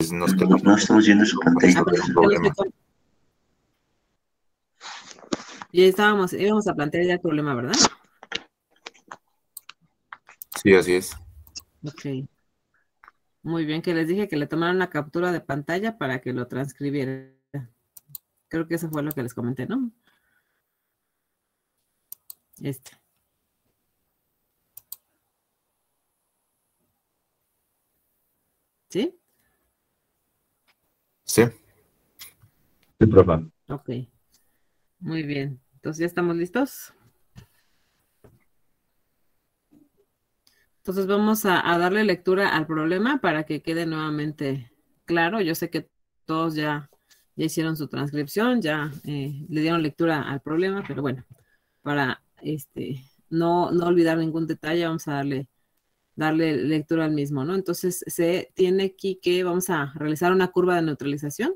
pues nos No, quedamos no estamos viendo su pantalla. con un problema. Ya íbamos a plantear ya el problema, ¿verdad? Sí, así es. Ok. Muy bien, que les dije que le tomaran una captura de pantalla para que lo transcribiera. Creo que eso fue lo que les comenté, ¿no? ¿Sí? Sí. Sí, profe. Ok. Muy bien. Entonces, ¿ya estamos listos? Entonces, vamos a darle lectura al problema para que quede nuevamente claro. Yo sé que todos ya hicieron su transcripción, ya le dieron lectura al problema, pero bueno, para no olvidar ningún detalle, vamos a darle lectura al mismo, ¿no? Entonces, se tiene aquí que vamos a realizar una curva de neutralización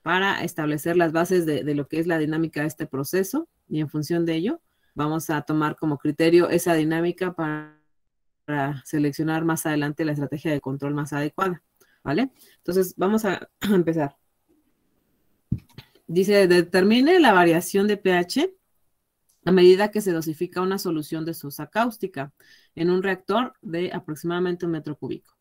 para establecer las bases de lo que es la dinámica de este proceso, y en función de ello vamos a tomar como criterio esa dinámica para seleccionar más adelante la estrategia de control más adecuada, ¿vale? Entonces vamos a empezar. Dice, determine la variación de pH a medida que se dosifica una solución de sosa cáustica en un reactor de aproximadamente 1 metro cúbico,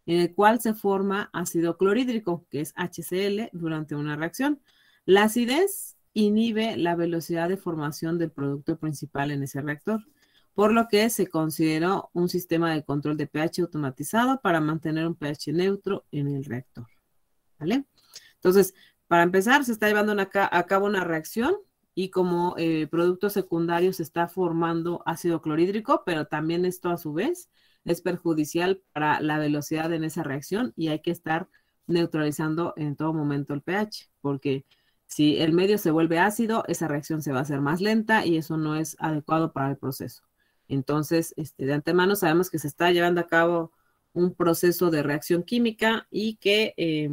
en el cual se forma ácido clorhídrico, que es HCl, durante una reacción. La acidez inhibe la velocidad de formación del producto principal en ese reactor, por lo que se consideró un sistema de control de pH automatizado para mantener un pH neutro en el reactor, ¿vale? Entonces, para empezar, se está llevando a cabo una reacción y como producto secundario se está formando ácido clorhídrico, pero también esto a su vez es perjudicial para la velocidad en esa reacción y hay que estar neutralizando en todo momento el pH, porque si el medio se vuelve ácido, esa reacción se va a hacer más lenta y eso no es adecuado para el proceso. Entonces, de antemano sabemos que se está llevando a cabo un proceso de reacción química y que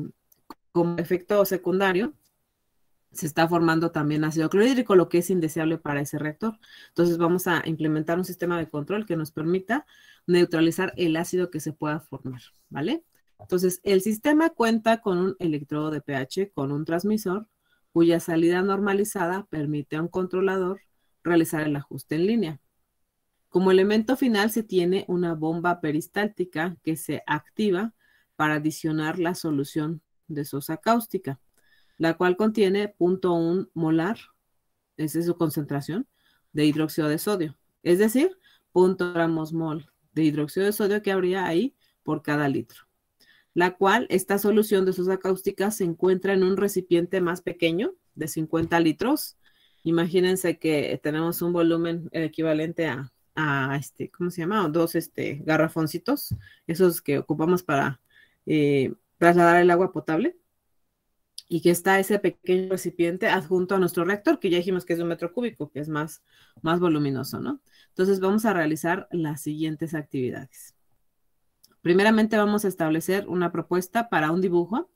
como efecto secundario se está formando también ácido clorhídrico, lo que es indeseable para ese reactor. Entonces vamos a implementar un sistema de control que nos permita neutralizar el ácido que se pueda formar, ¿vale? Entonces el sistema cuenta con un electrodo de pH con un transmisor cuya salida normalizada permite a un controlador realizar el ajuste en línea. Como elemento final se tiene una bomba peristáltica que se activa para adicionar la solución de sosa cáustica, la cual contiene 0.1 molar, esa es su concentración, de hidróxido de sodio. Es decir, 0.0 gramos mol de hidróxido de sodio que habría ahí por cada litro. La cual, esta solución de sosa cáustica se encuentra en un recipiente más pequeño, de 50 litros. Imagínense que tenemos un volumen equivalente a ¿cómo se llama? Dos garrafoncitos, esos que ocupamos para trasladar el agua potable, y que está ese pequeño recipiente adjunto a nuestro reactor, que ya dijimos que es de 1 metro cúbico, que es más voluminoso, ¿no? Entonces vamos a realizar las siguientes actividades. Primeramente vamos a establecer una propuesta para un dibujo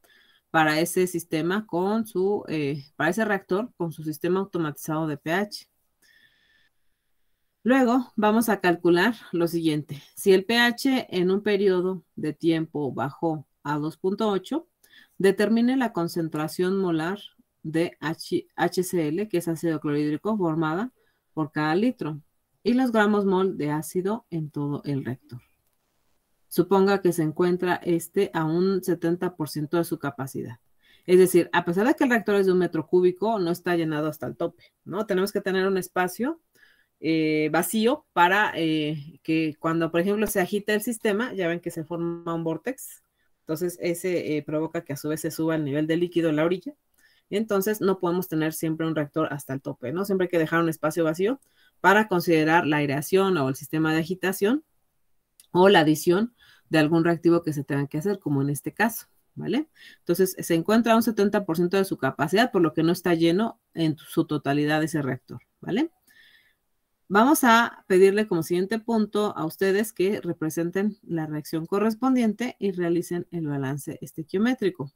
para ese sistema para ese reactor con su sistema automatizado de pH. Luego vamos a calcular lo siguiente. Si el pH en un periodo de tiempo bajó a 2.8, determine la concentración molar de HCl, que es ácido clorhídrico, formada por cada litro, y los gramos mol de ácido en todo el reactor. Suponga que se encuentra a un 70% de su capacidad. Es decir, a pesar de que el reactor es de 1 metro cúbico, no está llenado hasta el tope, ¿no? Tenemos que tener un espacio vacío para que cuando, por ejemplo, se agita el sistema, ya ven que se forma un vórtex, entonces ese provoca que a su vez se suba el nivel de líquido en la orilla, y entonces no podemos tener siempre un reactor hasta el tope, ¿no? Siempre hay que dejar un espacio vacío para considerar la aireación o el sistema de agitación o la adición de algún reactivo que se tenga que hacer, como en este caso, ¿vale? Entonces se encuentra a un 70% de su capacidad, por lo que no está lleno en su totalidad ese reactor, ¿vale? Vamos a pedirle como siguiente punto a ustedes que representen la reacción correspondiente y realicen el balance estequiométrico.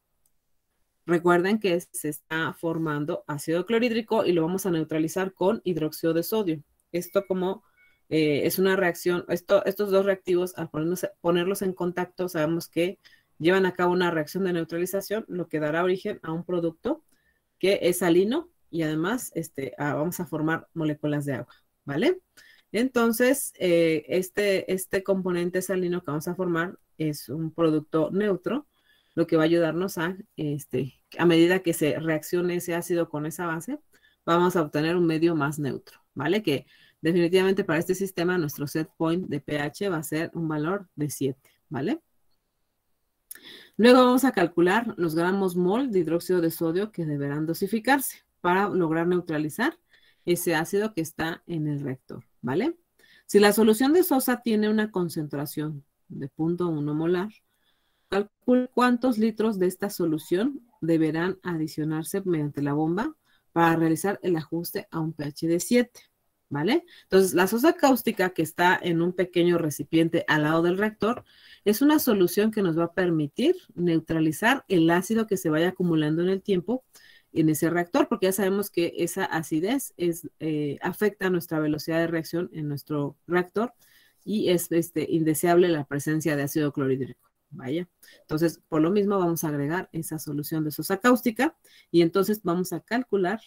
Recuerden que se está formando ácido clorhídrico y lo vamos a neutralizar con hidróxido de sodio. Esto como es una reacción, estos dos reactivos, al ponerlos en contacto, sabemos que llevan a cabo una reacción de neutralización, lo que dará origen a un producto que es salino y además vamos a formar moléculas de agua, ¿vale? Entonces, este componente salino que vamos a formar es un producto neutro, lo que va a ayudarnos a medida que se reaccione ese ácido con esa base, vamos a obtener un medio más neutro, ¿vale? Que definitivamente para este sistema nuestro set point de pH va a ser un valor de 7, ¿vale? Luego vamos a calcular los gramos mol de hidróxido de sodio que deberán dosificarse para lograr neutralizar ese ácido que está en el reactor, ¿vale? Si la solución de Sosa tiene una concentración de 0.1 molar, calcula cuántos litros de esta solución deberán adicionarse mediante la bomba para realizar el ajuste a un pH de 7, ¿vale? Entonces, la sosa cáustica que está en un pequeño recipiente al lado del reactor es una solución que nos va a permitir neutralizar el ácido que se vaya acumulando en el tiempo en ese reactor, porque ya sabemos que esa acidez afecta nuestra velocidad de reacción en nuestro reactor y es indeseable la presencia de ácido clorhídrico. Vaya, entonces por lo mismo vamos a agregar esa solución de sosa cáustica y entonces vamos a calcular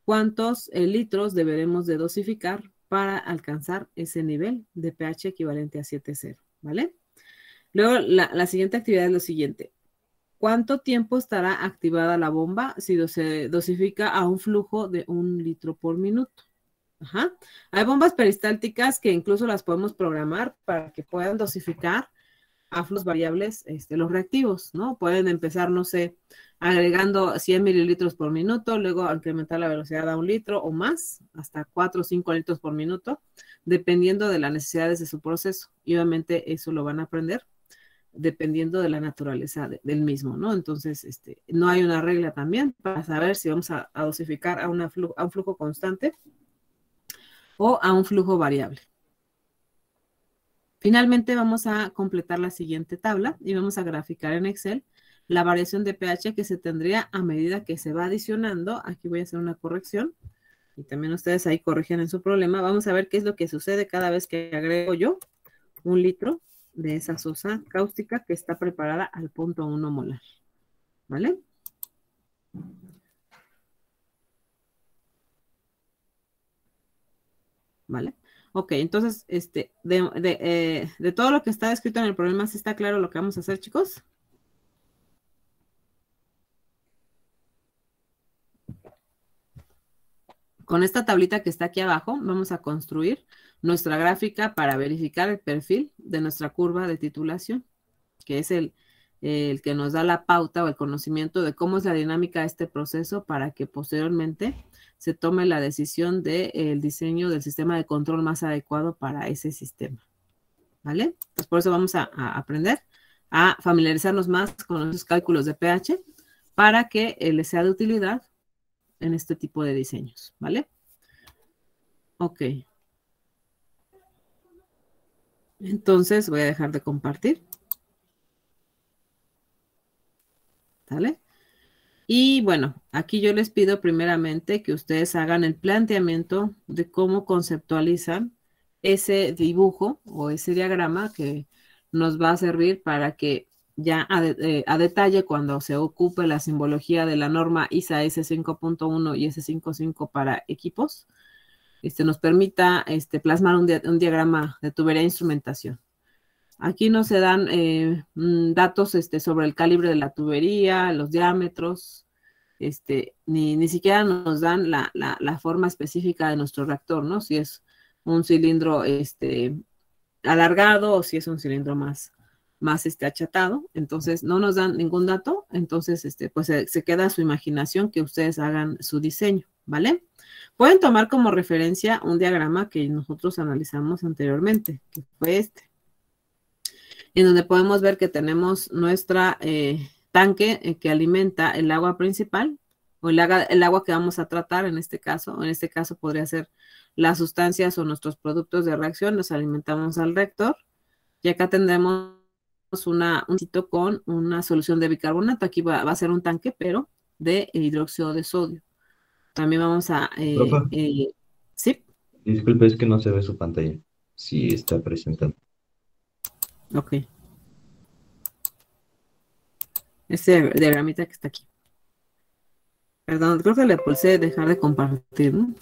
cuántos litros deberemos de dosificar para alcanzar ese nivel de pH equivalente a 7,0, ¿vale? Luego la siguiente actividad es lo siguiente. ¿Cuánto tiempo estará activada la bomba si se dosifica a un flujo de 1 litro por minuto? Ajá. Hay bombas peristálticas que incluso las podemos programar para que puedan dosificar a flujos variables los reactivos, ¿no? Pueden empezar, no sé, agregando 100 mililitros por minuto, luego incrementar la velocidad a 1 litro o más, hasta 4 o 5 litros por minuto, dependiendo de las necesidades de su proceso. Y obviamente eso lo van a aprender dependiendo de la naturaleza del mismo, ¿no? Entonces, no hay una regla también para saber si vamos a dosificar a un flujo constante o a un flujo variable. Finalmente vamos a completar la siguiente tabla y vamos a graficar en Excel la variación de pH que se tendría a medida que se va adicionando. Aquí voy a hacer una corrección y también ustedes ahí corrigen en su problema. Vamos a ver qué es lo que sucede cada vez que agrego yo 1 litro de esa sosa cáustica que está preparada al 0.1 molar, ¿vale? ¿Vale? Ok, entonces, de todo lo que está escrito en el problema, ¿sí está claro lo que vamos a hacer, chicos? Con esta tablita que está aquí abajo, vamos a construir nuestra gráfica para verificar el perfil de nuestra curva de titulación, que es el que nos da la pauta o el conocimiento de cómo es la dinámica de este proceso para que posteriormente se tome la decisión del diseño del sistema de control más adecuado para ese sistema, ¿vale? Pues por eso vamos a aprender a familiarizarnos más con los cálculos de pH para que les sea de utilidad en este tipo de diseños, ¿vale? Ok. Entonces voy a dejar de compartir. ¿Vale? Y bueno, aquí yo les pido primeramente que ustedes hagan el planteamiento de cómo conceptualizan ese dibujo o ese diagrama que nos va a servir para que ya a detalle cuando se ocupe la simbología de la norma ISA S5.1 y S5.5 para equipos, nos permita plasmar un diagrama de tubería e instrumentación. Aquí no se dan datos sobre el calibre de la tubería, los diámetros, ni siquiera nos dan la forma específica de nuestro reactor, ¿no? Si es un cilindro alargado o si es un cilindro más achatado. Entonces, no nos dan ningún dato. Entonces, pues se queda a su imaginación que ustedes hagan su diseño, ¿vale? Pueden tomar como referencia un diagrama que nosotros analizamos anteriormente, que fue en donde podemos ver que tenemos nuestra tanque que alimenta el agua principal o el agua que vamos a tratar en este caso. En este caso podría ser las sustancias o nuestros productos de reacción, los alimentamos al reactor y acá tendremos un sitio con una solución de bicarbonato. Aquí va a ser un tanque, pero de hidróxido de sodio. También vamos a... Profa, sí, disculpe, es que no se ve su pantalla. Sí, está presentando. ok. Este diagramita que está aquí. Perdón, creo que le pulsé dejar de compartir, ¿no?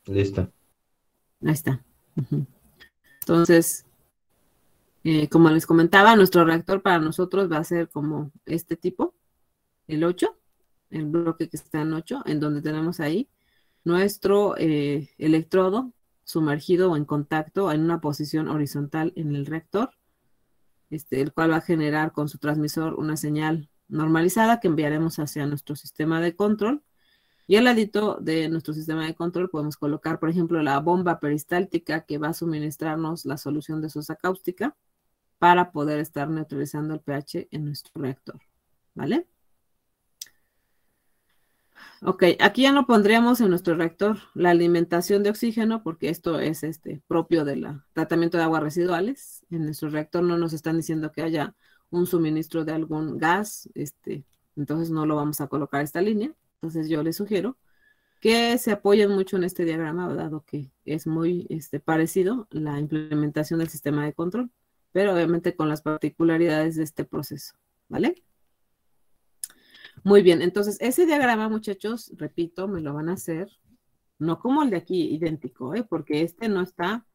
Listo. Ahí está. Entonces, como les comentaba, nuestro reactor para nosotros va a ser como este tipo, el 8, el bloque que está en 8, en donde tenemos ahí nuestro electrodo sumergido o en contacto en una posición horizontal en el reactor, el cual va a generar con su transmisor una señal normalizada que enviaremos hacia nuestro sistema de control. Y al ladito de nuestro sistema de control podemos colocar, por ejemplo, la bomba peristáltica que va a suministrarnos la solución de sosa cáustica para poder estar neutralizando el pH en nuestro reactor, ¿vale? Ok, aquí ya no pondríamos en nuestro reactor la alimentación de oxígeno porque esto es propio del tratamiento de aguas residuales. En nuestro reactor no nos están diciendo que haya un suministro de algún gas, entonces no lo vamos a colocar esta línea. Entonces yo les sugiero que se apoyen mucho en este diagrama, dado que es muy parecido la implementación del sistema de control, pero obviamente con las particularidades de este proceso, ¿vale? Muy bien, entonces ese diagrama, muchachos, repito, me lo van a hacer, no como el de aquí, idéntico, porque este no está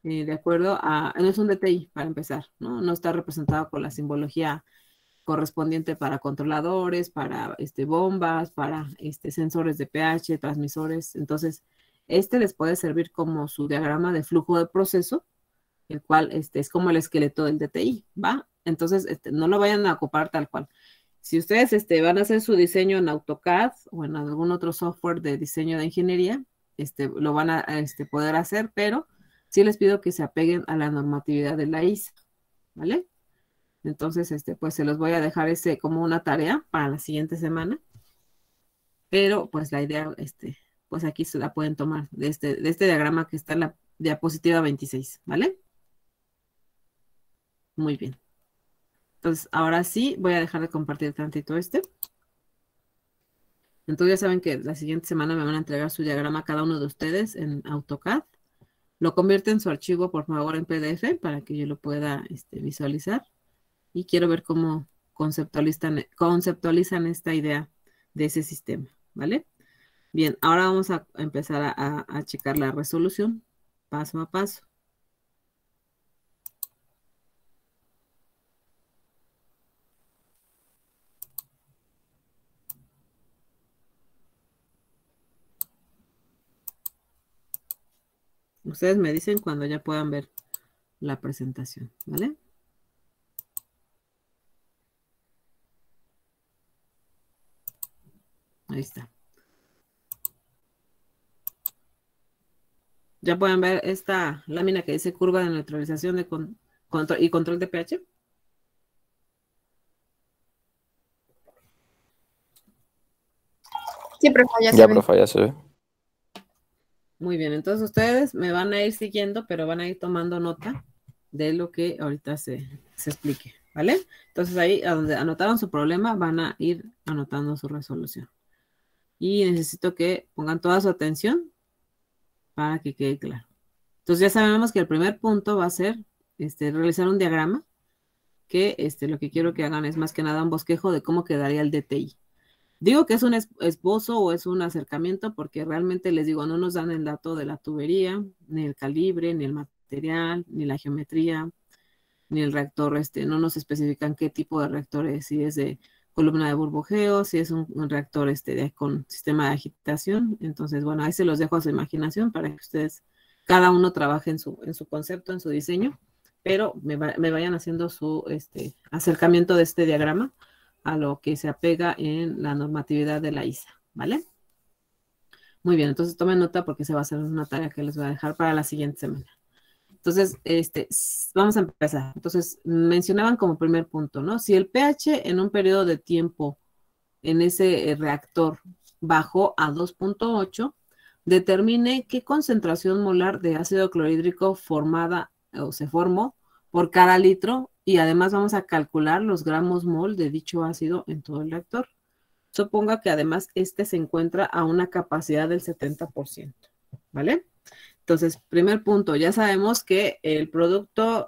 de acuerdo no es un DTI para empezar, ¿no? No está representado con la simbología correspondiente para controladores, para bombas, para sensores de pH, transmisores. Entonces, les puede servir como su diagrama de flujo de proceso, el cual es como el esqueleto del DTI, ¿va? Entonces, no lo vayan a ocupar tal cual. Si ustedes van a hacer su diseño en AutoCAD o en algún otro software de diseño de ingeniería, lo van a poder hacer, pero sí les pido que se apeguen a la normatividad de la ISA, ¿vale? Entonces, pues se los voy a dejar como una tarea para la siguiente semana. Pero, pues la idea, pues aquí se la pueden tomar de este diagrama que está en la diapositiva 26, ¿vale? Muy bien. Entonces, ahora sí, voy a dejar de compartir tantito Entonces, ya saben que la siguiente semana me van a entregar su diagrama a cada uno de ustedes en AutoCAD. Lo convierte en su archivo, por favor, en PDF para que yo lo pueda visualizar. Y quiero ver cómo conceptualizan esta idea de ese sistema, ¿vale? Bien, ahora vamos a empezar a checar la resolución paso a paso. Ustedes me dicen cuando ya puedan ver la presentación, ¿vale? Ahí está. ¿Ya pueden ver esta lámina que dice curva de neutralización de control de pH? Sí, profe, ya se Ya, ve. profe, ya se ve. Muy bien, entonces ustedes me van a ir siguiendo, pero van a ir tomando nota de lo que ahorita se explique, ¿vale? Entonces ahí, a donde anotaron su problema, van a ir anotando su resolución. Y necesito que pongan toda su atención para que quede claro. Entonces ya sabemos que el primer punto va a ser realizar un diagrama, que lo que quiero que hagan es más que nada un bosquejo de cómo quedaría el DTI. Digo que es un esbozo o es un acercamiento porque realmente les digo, no nos dan el dato de la tubería, ni el calibre, ni el material, ni la geometría, ni el reactor, no nos especifican qué tipo de reactor es, si es de columna de burbujeo, si es un reactor con sistema de agitación. Entonces, bueno, ahí se los dejo a su imaginación para que ustedes, cada uno trabaje en su concepto, en su diseño, pero me vayan haciendo su acercamiento de este diagrama a lo que se apega en la normatividad de la ISA, ¿vale? Muy bien, entonces tomen nota porque se va a hacer una tarea que les voy a dejar para la siguiente semana. Entonces, vamos a empezar. Entonces, mencionaban como primer punto, ¿no? Si el pH en un periodo de tiempo en ese reactor bajó a 2.8, determine qué concentración molar de ácido clorhídrico formada o se formó por cada litro y además vamos a calcular los gramos mol de dicho ácido en todo el reactor. Suponga que además se encuentra a una capacidad del 70%, ¿vale? Entonces, primer punto, ya sabemos que el producto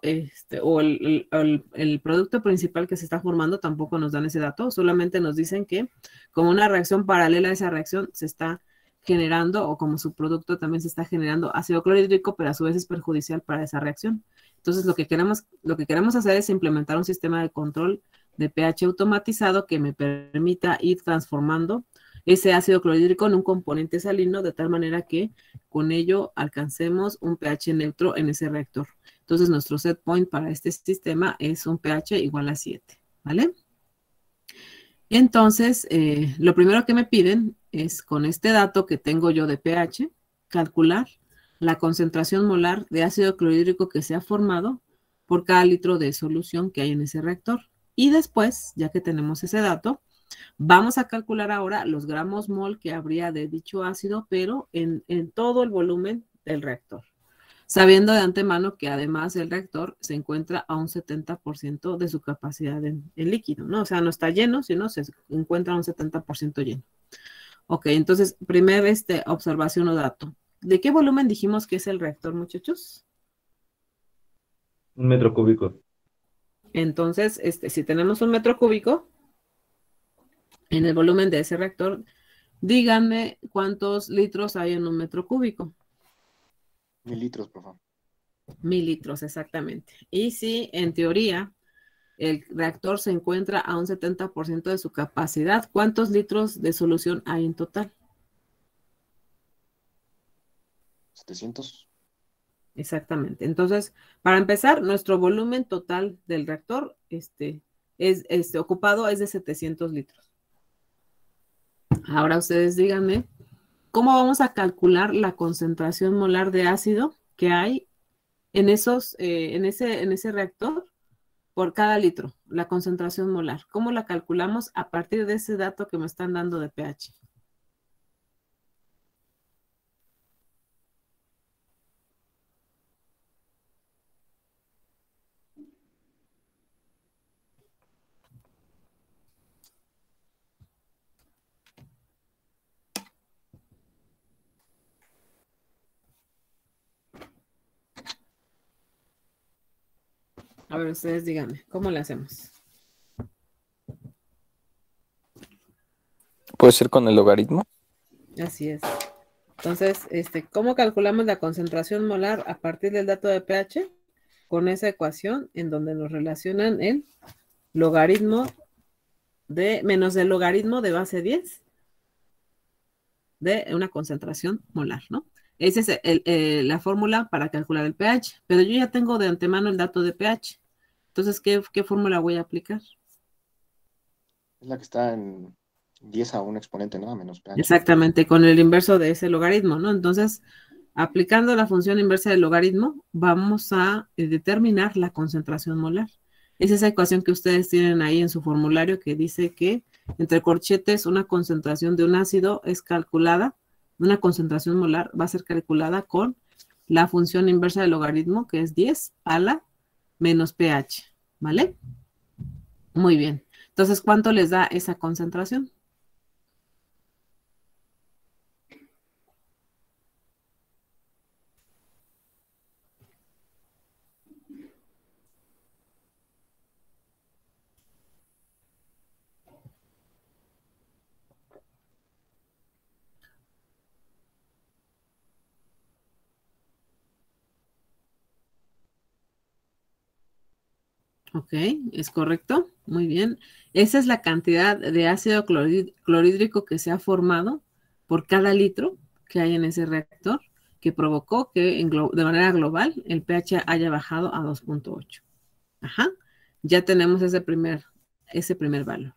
o el producto principal que se está formando tampoco nos dan ese dato, solamente nos dicen que como una reacción paralela a esa reacción se está generando o como su producto también se está generando ácido clorhídrico, pero a su vez es perjudicial para esa reacción. Entonces, lo que queremos hacer es implementar un sistema de control de pH automatizado que me permita ir transformando ese ácido clorhídrico en un componente salino de tal manera que con ello alcancemos un pH neutro en ese reactor. Entonces, nuestro set point para este sistema es un pH igual a 7, ¿vale? Entonces, lo primero que me piden es con este dato que tengo yo de pH, calcular la concentración molar de ácido clorhídrico que se ha formado por cada litro de solución que hay en ese reactor. Y después, ya que tenemos ese dato, vamos a calcular ahora los gramos mol que habría de dicho ácido, pero en todo el volumen del reactor, sabiendo de antemano que además el reactor se encuentra a un 70% de su capacidad en líquido, ¿no? O sea, no está lleno, sino se encuentra a un 70% lleno. Ok, entonces, primer observación o dato. ¿De qué volumen dijimos que es el reactor, muchachos? 1 metro cúbico. Entonces, si tenemos 1 metro cúbico en el volumen de ese reactor, díganme cuántos litros hay en 1 metro cúbico. 1000 litros, por favor. 1000 litros, exactamente. Y si en teoría el reactor se encuentra a un 70% de su capacidad, ¿cuántos litros de solución hay en total? 700. Exactamente. Entonces, para empezar, nuestro volumen total del reactor ocupado es de 700 litros. Ahora ustedes díganme, ¿cómo vamos a calcular la concentración molar de ácido que hay en ese reactor por cada litro, la concentración molar? ¿Cómo la calculamos a partir de ese dato que me están dando de pH? A ver, ustedes díganme, ¿cómo le hacemos? ¿Puede ser con el logaritmo? Así es. Entonces, ¿cómo calculamos la concentración molar a partir del dato de pH? Con esa ecuación en donde nos relacionan el logaritmo menos el logaritmo de base 10 de una concentración molar, ¿no? Esa es la fórmula para calcular el pH, pero yo ya tengo de antemano el dato de pH. Entonces, ¿qué fórmula voy a aplicar? Es la que está en 10 a un exponente, ¿no? A menos pH. Exactamente, con el inverso de ese logaritmo, ¿no? Entonces, aplicando la función inversa del logaritmo, vamos a determinar la concentración molar. Es esa ecuación que ustedes tienen ahí en su formulario que dice que entre corchetes una concentración de un ácido es calculada, una concentración molar va a ser calculada con la función inversa del logaritmo, que es 10 a la menos pH, ¿vale? Muy bien. Entonces, ¿cuánto les da esa concentración? Ok, es correcto. Muy bien. Esa es la cantidad de ácido clorhídrico que se ha formado por cada litro que hay en ese reactor, que provocó que de manera global el pH haya bajado a 2.8. Ajá. Ya tenemos ese primer valor.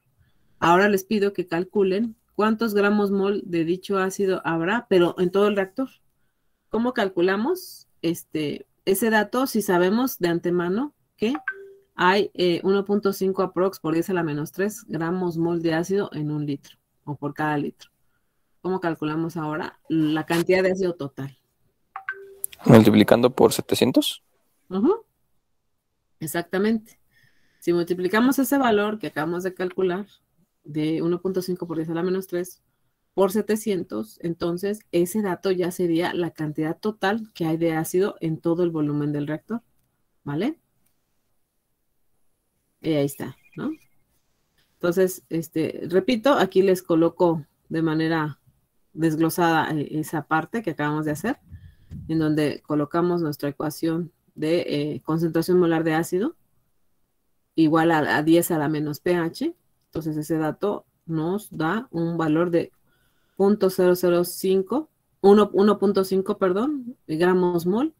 Ahora les pido que calculen cuántos gramos mol de dicho ácido habrá, pero en todo el reactor. ¿Cómo calculamos ese dato si sabemos de antemano que hay 1.5 aprox por 10 a la menos 3 gramos mol de ácido en un litro o por cada litro? ¿Cómo calculamos ahora la cantidad de ácido total? Multiplicando por 700. Exactamente. Si multiplicamos ese valor que acabamos de calcular de 1.5 por 10 a la menos 3 por 700, entonces ese dato ya sería la cantidad total que hay de ácido en todo el volumen del reactor, ¿vale? Y ahí está, ¿no? Entonces, repito, aquí les coloco de manera desglosada esa parte que acabamos de hacer, en donde colocamos nuestra ecuación de concentración molar de ácido igual a 10 a la menos pH. Entonces, ese dato nos da un valor de 1.5, perdón, gramos mol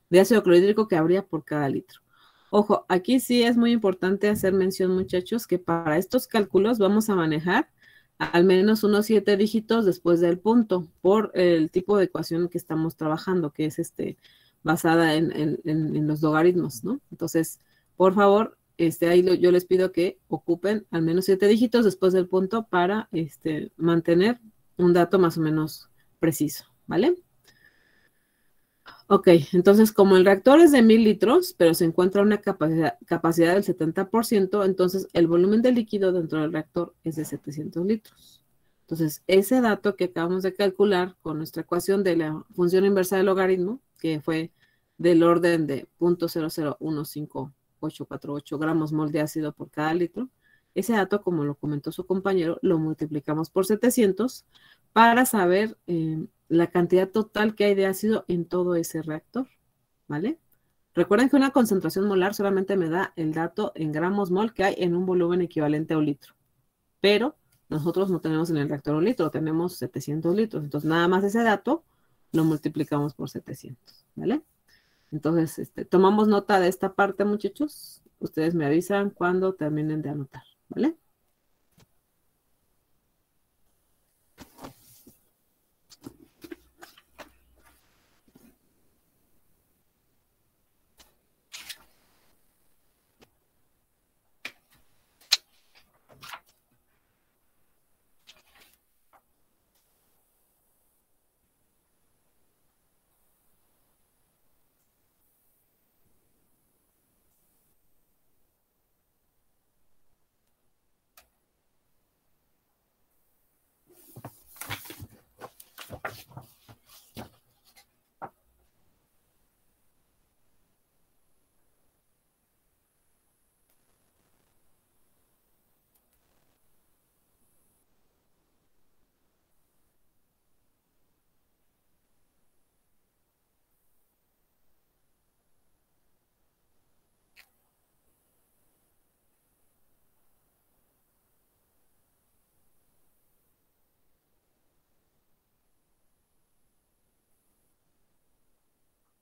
de ácido clorhídrico que habría por cada litro. Ojo, aquí sí es muy importante hacer mención, muchachos, que para estos cálculos vamos a manejar al menos unos 7 dígitos después del punto, por el tipo de ecuación que estamos trabajando, que es basada en los logaritmos, ¿no? Entonces, por favor, ahí yo les pido que ocupen al menos 7 dígitos después del punto para mantener un dato más o menos preciso, ¿vale? Ok, entonces como el reactor es de 1000 litros, pero se encuentra una capacidad del 70%, entonces el volumen de líquido dentro del reactor es de 700 litros. Entonces, ese dato que acabamos de calcular con nuestra ecuación de la función inversa del logaritmo, que fue del orden de 0.0158848 gramos mol de ácido por cada litro, ese dato, como lo comentó su compañero, lo multiplicamos por 700 para saber la cantidad total que hay de ácido en todo ese reactor, ¿vale? Recuerden que una concentración molar solamente me da el dato en gramos mol que hay en un volumen equivalente a un litro, pero nosotros no tenemos en el reactor un litro, tenemos 700 litros, entonces nada más ese dato lo multiplicamos por 700, ¿vale? Entonces, tomamos nota de esta parte, muchachos. Ustedes me avisan cuando terminen de anotar, ¿vale?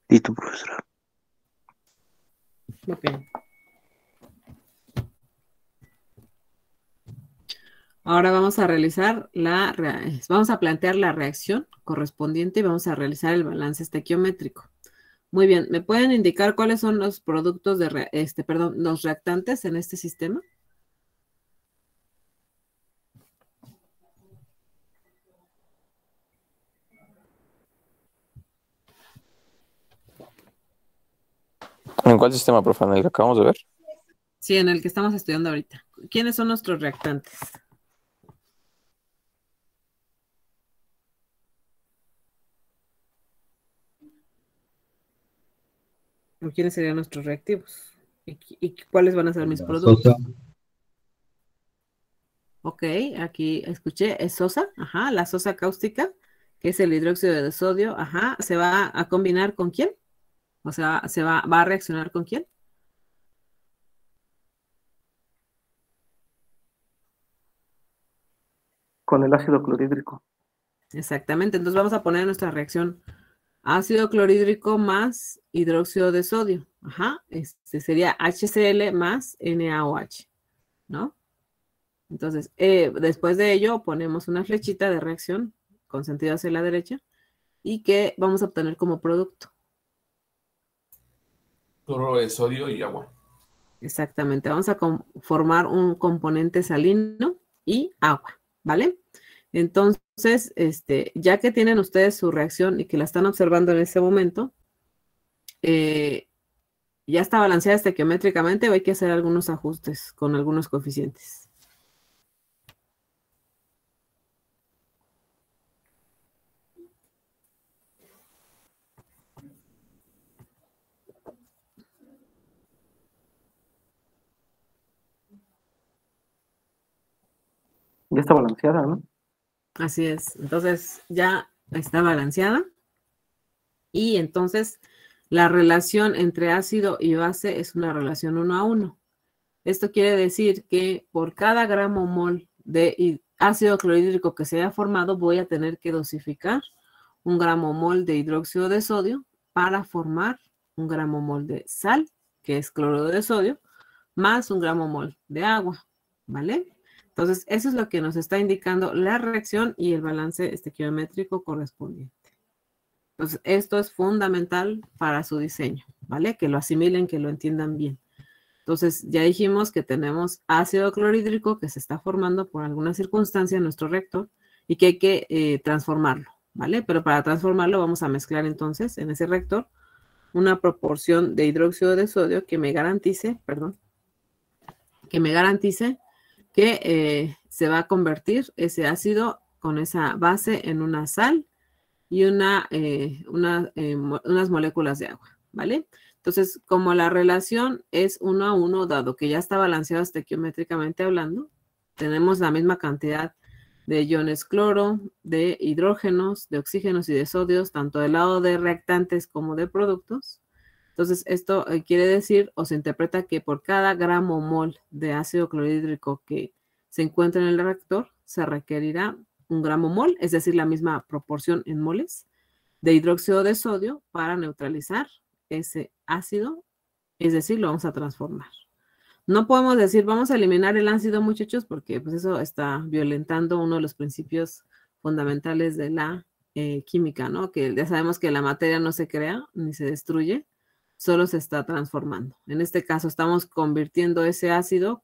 Listo, profesora. Ok. Ahora vamos a realizar vamos a plantear la reacción correspondiente y vamos a realizar el balance estequiométrico. Muy bien, ¿me pueden indicar cuáles son los productos los reactantes en este sistema? ¿En cuál sistema, profe? ¿En el que acabamos de ver? Sí, en el que estamos estudiando ahorita. ¿Quiénes son nuestros reactantes? ¿O quiénes serían nuestros reactivos? ¿Y cuáles van a ser mis productos? Sosa. Ok, aquí escuché, es sosa, ajá, la sosa cáustica, que es el hidróxido de sodio, ajá, ¿se va a combinar con quién? O sea, ¿va a reaccionar con quién? Con el ácido clorhídrico. Exactamente, entonces vamos a poner nuestra reacción ácido clorhídrico más hidróxido de sodio, ajá, sería HCl más NaOH, ¿no? Entonces, después de ello ponemos una flechita de reacción con sentido hacia la derecha y que vamos a obtener como producto. Cloruro de sodio y agua. Exactamente, vamos a formar un componente salino y agua, ¿vale? Entonces, ya que tienen ustedes su reacción y que la están observando en ese momento, ya está balanceada estequiométricamente o hay que hacer algunos ajustes con algunos coeficientes. Ya está balanceada, ¿no? Así es. Entonces ya está balanceada. Y entonces la relación entre ácido y base es una relación 1:1. Esto quiere decir que por cada gramo mol de ácido clorhídrico que se haya formado, voy a tener que dosificar 1 gramo mol de hidróxido de sodio para formar 1 gramo mol de sal, que es cloruro de sodio, más 1 gramo mol de agua, ¿vale? Entonces, eso es lo que nos está indicando la reacción y el balance estequiométrico correspondiente. Entonces, esto es fundamental para su diseño, ¿vale? Que lo asimilen, que lo entiendan bien. Entonces, ya dijimos que tenemos ácido clorhídrico que se está formando por alguna circunstancia en nuestro reactor y que hay que transformarlo, ¿vale? Pero para transformarlo vamos a mezclar entonces en ese reactor una proporción de hidróxido de sodio que me garantice, que se va a convertir ese ácido con esa base en una sal y unas moléculas de agua, ¿vale? Entonces, como la relación es 1:1, dado que ya está balanceado estequiométricamente hablando, tenemos la misma cantidad de iones cloro, de hidrógenos, de oxígenos y de sodios, tanto del lado de reactantes como de productos. Entonces, esto quiere decir o se interpreta que por cada gramo mol de ácido clorhídrico que se encuentra en el reactor, se requerirá 1 gramo mol, es decir, la misma proporción en moles, de hidróxido de sodio para neutralizar ese ácido, es decir, lo vamos a transformar. No podemos decir, vamos a eliminar el ácido, muchachos, porque pues eso está violentando uno de los principios fundamentales de la química, ¿no? Que ya sabemos que la materia no se crea ni se destruye, solo se está transformando. En este caso estamos convirtiendo ese ácido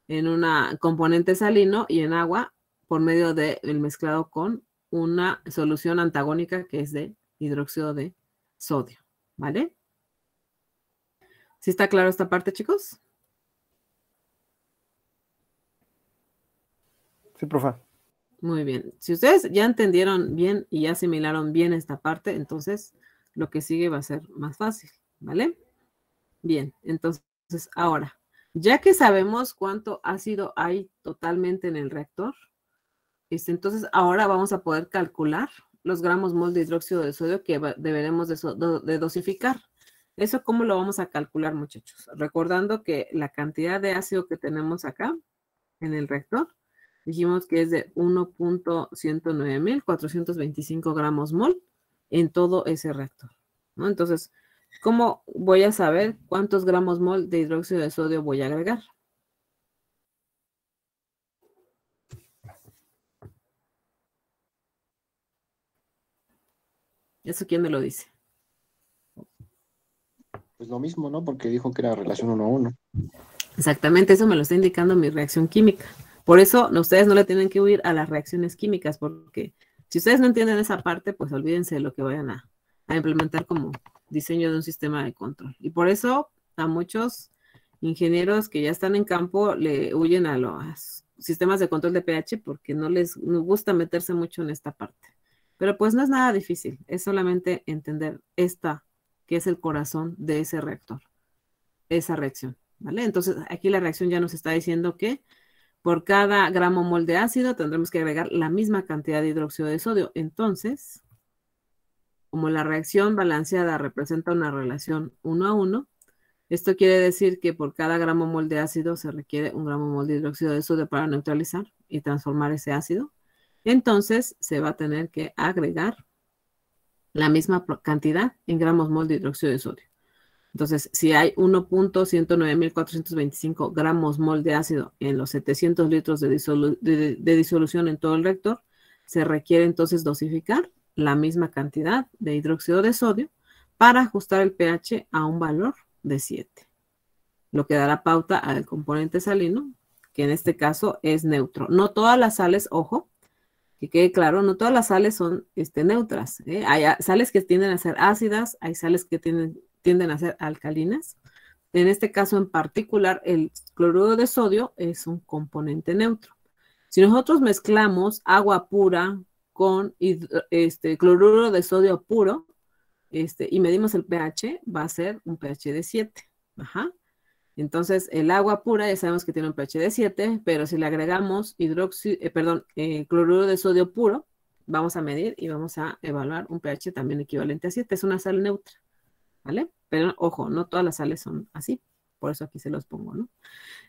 en un componente salino y en agua por medio del mezclado con una solución antagónica que es de hidróxido de sodio, ¿vale? ¿Sí está claro esta parte, chicos? Sí, profe. Muy bien. Si ustedes ya entendieron bien y ya asimilaron bien esta parte, entonces lo que sigue va a ser más fácil, ¿vale? Bien, entonces ahora, ya que sabemos cuánto ácido hay totalmente en el reactor, entonces ahora vamos a poder calcular los gramos mol de hidróxido de sodio que deberemos de dosificar. ¿Eso cómo lo vamos a calcular, muchachos? Recordando que la cantidad de ácido que tenemos acá en el reactor, dijimos que es de 1.109.425 gramos mol en todo ese reactor, ¿no? Entonces, ¿cómo voy a saber cuántos gramos mol de hidróxido de sodio voy a agregar? ¿Eso quién me lo dice? Pues lo mismo, ¿no? Porque dijo que era relación 1:1. Exactamente, eso me lo está indicando mi reacción química. Por eso ustedes no le tienen que huir a las reacciones químicas, porque si ustedes no entienden esa parte, pues olvídense de lo que vayan a implementar como diseño de un sistema de control. Y por eso a muchos ingenieros que ya están en campo le huyen a los sistemas de control de pH porque no les gusta meterse mucho en esta parte. Pero pues no es nada difícil, es solamente entender esta, que es el corazón de ese reactor, esa reacción, ¿vale? Entonces aquí la reacción ya nos está diciendo que por cada gramo mol de ácido tendremos que agregar la misma cantidad de hidróxido de sodio. Entonces, como la reacción balanceada representa una relación 1:1, esto quiere decir que por cada gramo mol de ácido se requiere 1 gramo mol de hidróxido de sodio para neutralizar y transformar ese ácido. Entonces, se va a tener que agregar la misma cantidad en gramos mol de hidróxido de sodio. Entonces, si hay 1.109.425 gramos mol de ácido en los 700 litros de disolución en todo el reactor, se requiere entonces dosificar la misma cantidad de hidróxido de sodio para ajustar el pH a un valor de 7, lo que dará pauta al componente salino, que en este caso es neutro. No todas las sales, ojo, que quede claro, no todas las sales son neutras, ¿eh? Hay sales que tienden a ser ácidas, hay sales que tienden a ser alcalinas. En este caso en particular, el cloruro de sodio es un componente neutro. Si nosotros mezclamos agua pura con cloruro de sodio puro y medimos el pH, va a ser un pH de 7. Ajá. Entonces, el agua pura ya sabemos que tiene un pH de 7, pero si le agregamos cloruro de sodio puro, vamos a medir y vamos a evaluar un pH también equivalente a 7. Es una sal neutra, ¿vale? Pero ojo, no todas las sales son así, por eso aquí se los pongo, ¿no?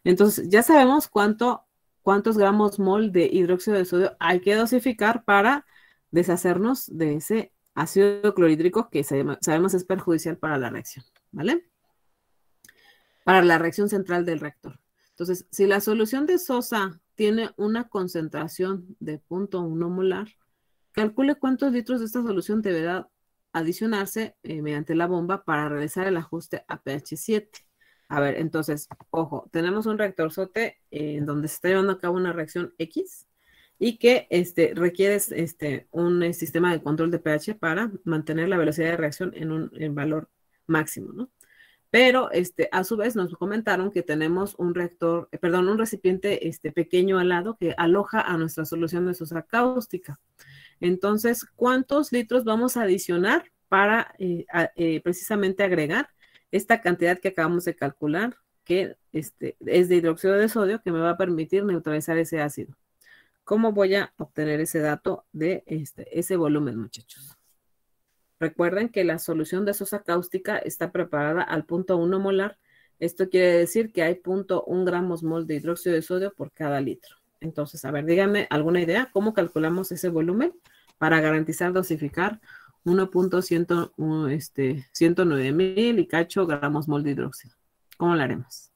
Entonces, ya sabemos cuántos gramos mol de hidróxido de sodio hay que dosificar para deshacernos de ese ácido clorhídrico que sabemos es perjudicial para la reacción, ¿vale? Para la reacción central del reactor. Entonces, si la solución de sosa tiene una concentración de 0.1 molar, calcule cuántos litros de esta solución deberá adicionarse mediante la bomba para realizar el ajuste a pH 7. A ver, entonces, ojo, tenemos un reactor SOTE en donde se está llevando a cabo una reacción X y que requiere un sistema de control de pH para mantener la velocidad de reacción en un valor máximo, ¿no? Pero a su vez nos comentaron que tenemos un recipiente pequeño al lado que aloja a nuestra solución de sosa cáustica. Entonces, ¿cuántos litros vamos a adicionar para precisamente agregar esta cantidad que acabamos de calcular, que es de hidróxido de sodio, que me va a permitir neutralizar ese ácido? ¿Cómo voy a obtener ese dato de ese volumen, muchachos? Recuerden que la solución de sosa cáustica está preparada al 0.1 molar. Esto quiere decir que hay 0.1 gramos mol de hidróxido de sodio por cada litro. Entonces, a ver, díganme alguna idea, ¿cómo calculamos ese volumen para garantizar dosificar 1.109 mil y cacho gramos mol de hidróxido? ¿Cómo lo haremos?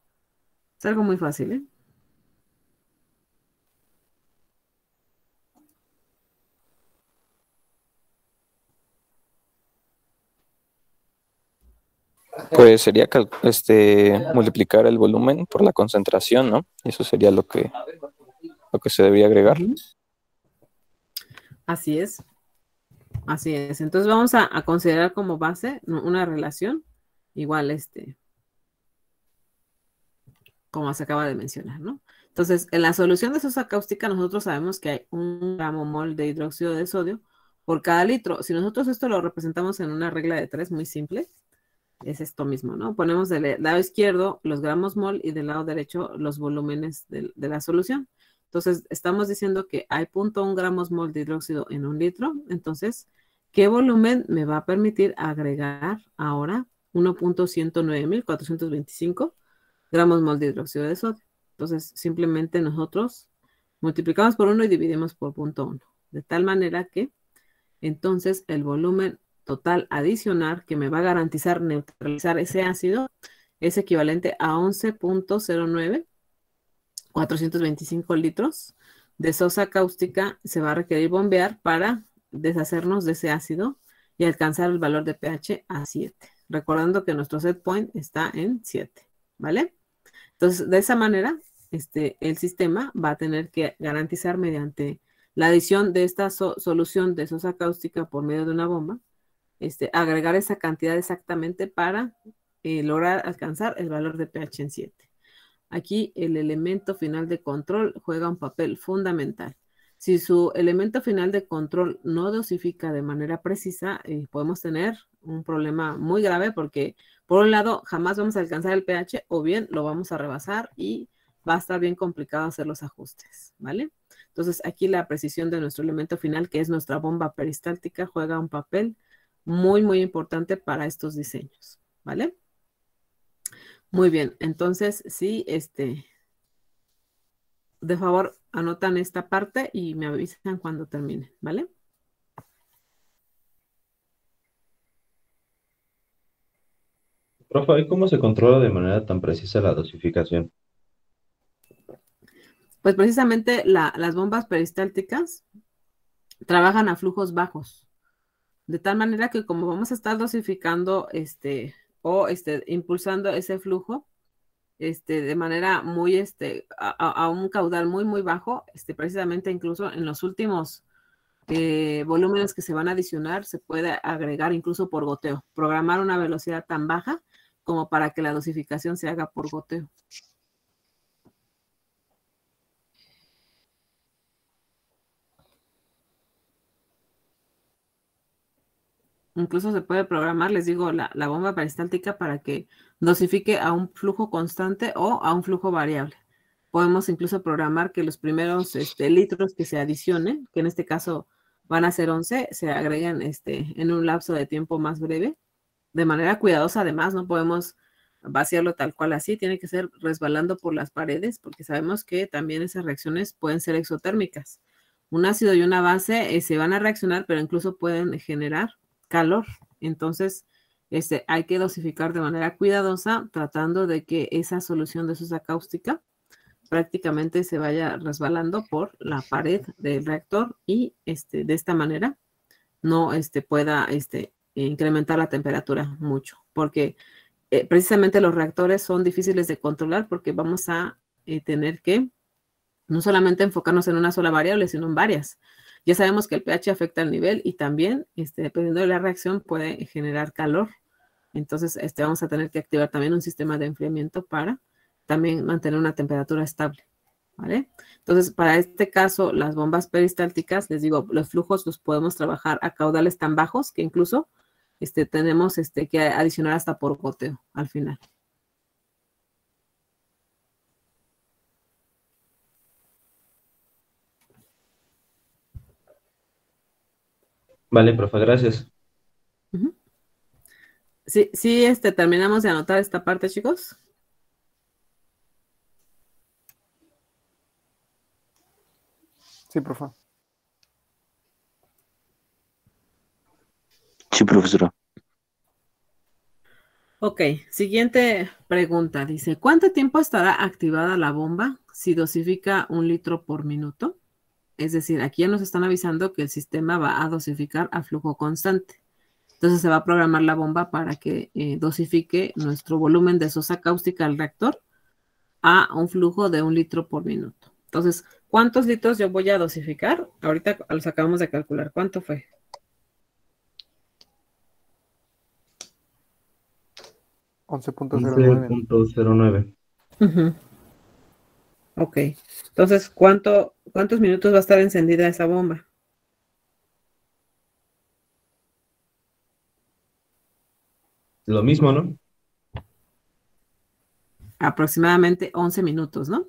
Es algo muy fácil, ¿eh? Pues sería multiplicar el volumen por la concentración, ¿no? Eso sería lo que se debería agregar. Así es. Así es. Entonces vamos a considerar como base una relación igual como se acaba de mencionar, ¿no? Entonces, en la solución de sosa cáustica nosotros sabemos que hay 1 gramo mol de hidróxido de sodio por cada litro. Si nosotros esto lo representamos en una regla de 3 muy simple, es esto mismo, ¿no? Ponemos del lado izquierdo los gramos mol y del lado derecho los volúmenes de la solución. Entonces, estamos diciendo que hay 0.1 gramos mol de hidróxido en un litro. Entonces, ¿qué volumen me va a permitir agregar ahora 1.109.425 gramos mol de hidróxido de sodio? Entonces, simplemente nosotros multiplicamos por 1 y dividimos por 0.1. De tal manera que, entonces, el volumen total adicional que me va a garantizar neutralizar ese ácido es equivalente a 11.09.425 litros de sosa cáustica. Se va a requerir bombear para deshacernos de ese ácido y alcanzar el valor de pH a 7. Recordando que nuestro set point está en 7, ¿vale? Entonces, de esa manera, el sistema va a tener que garantizar mediante la adición de esta solución de sosa cáustica por medio de una bomba, agregar esa cantidad exactamente para lograr alcanzar el valor de pH en 7. Aquí el elemento final de control juega un papel fundamental. Si su elemento final de control no dosifica de manera precisa, podemos tener un problema muy grave porque, por un lado, jamás vamos a alcanzar el pH o bien lo vamos a rebasar y va a estar bien complicado hacer los ajustes, ¿vale? Entonces, aquí la precisión de nuestro elemento final, que es nuestra bomba peristáltica, juega un papel muy, muy importante para estos diseños, ¿vale? Muy bien, entonces, sí, de favor, anotan esta parte y me avisan cuando termine, ¿vale? Profe, ¿y cómo se controla de manera tan precisa la dosificación? Pues precisamente las bombas peristálticas trabajan a flujos bajos, de tal manera que como vamos a estar dosificando impulsando ese flujo de manera muy a un caudal muy muy bajo, precisamente incluso en los últimos volúmenes que se van a adicionar se puede agregar incluso por goteo, programar una velocidad tan baja como para que la dosificación se haga por goteo. Incluso se puede programar, les digo, la bomba peristáltica para que dosifique a un flujo constante o a un flujo variable. Podemos incluso programar que los primeros litros que se adicionen, que en este caso van a ser 11, se agreguen en un lapso de tiempo más breve, de manera cuidadosa. Además, no podemos vaciarlo tal cual así, tiene que ser resbalando por las paredes, porque sabemos que también esas reacciones pueden ser exotérmicas. Un ácido y una base se van a reaccionar, pero incluso pueden generar calor. Entonces, hay que dosificar de manera cuidadosa, tratando de que esa solución de sosa cáustica prácticamente se vaya resbalando por la pared del reactor y de esta manera no pueda incrementar la temperatura mucho, porque precisamente los reactores son difíciles de controlar porque vamos a tener que no solamente enfocarnos en una sola variable, sino en varias. Ya sabemos que el pH afecta el nivel y también, dependiendo de la reacción, puede generar calor. Entonces, vamos a tener que activar también un sistema de enfriamiento para también mantener una temperatura estable, ¿vale? Entonces, para este caso, las bombas peristálticas, les digo, los flujos los podemos trabajar a caudales tan bajos que incluso tenemos que adicionar hasta por goteo al final. Vale, profe, gracias. Uh-huh. Sí, terminamos de anotar esta parte, chicos. Sí, profe. Sí, profesora. Ok, siguiente pregunta. Dice, ¿cuánto tiempo estará activada la bomba si dosifica 1 litro por minuto? Es decir, aquí ya nos están avisando que el sistema va a dosificar a flujo constante. Entonces se va a programar la bomba para que dosifique nuestro volumen de sosa cáustica al reactor a un flujo de 1 litro por minuto. Entonces, ¿cuántos litros yo voy a dosificar? Ahorita los acabamos de calcular. ¿Cuánto fue? 11.09. 11.09. Uh-huh. Ok. Entonces, ¿cuántos minutos va a estar encendida esa bomba? Lo mismo, ¿no? Aproximadamente 11 minutos, ¿no?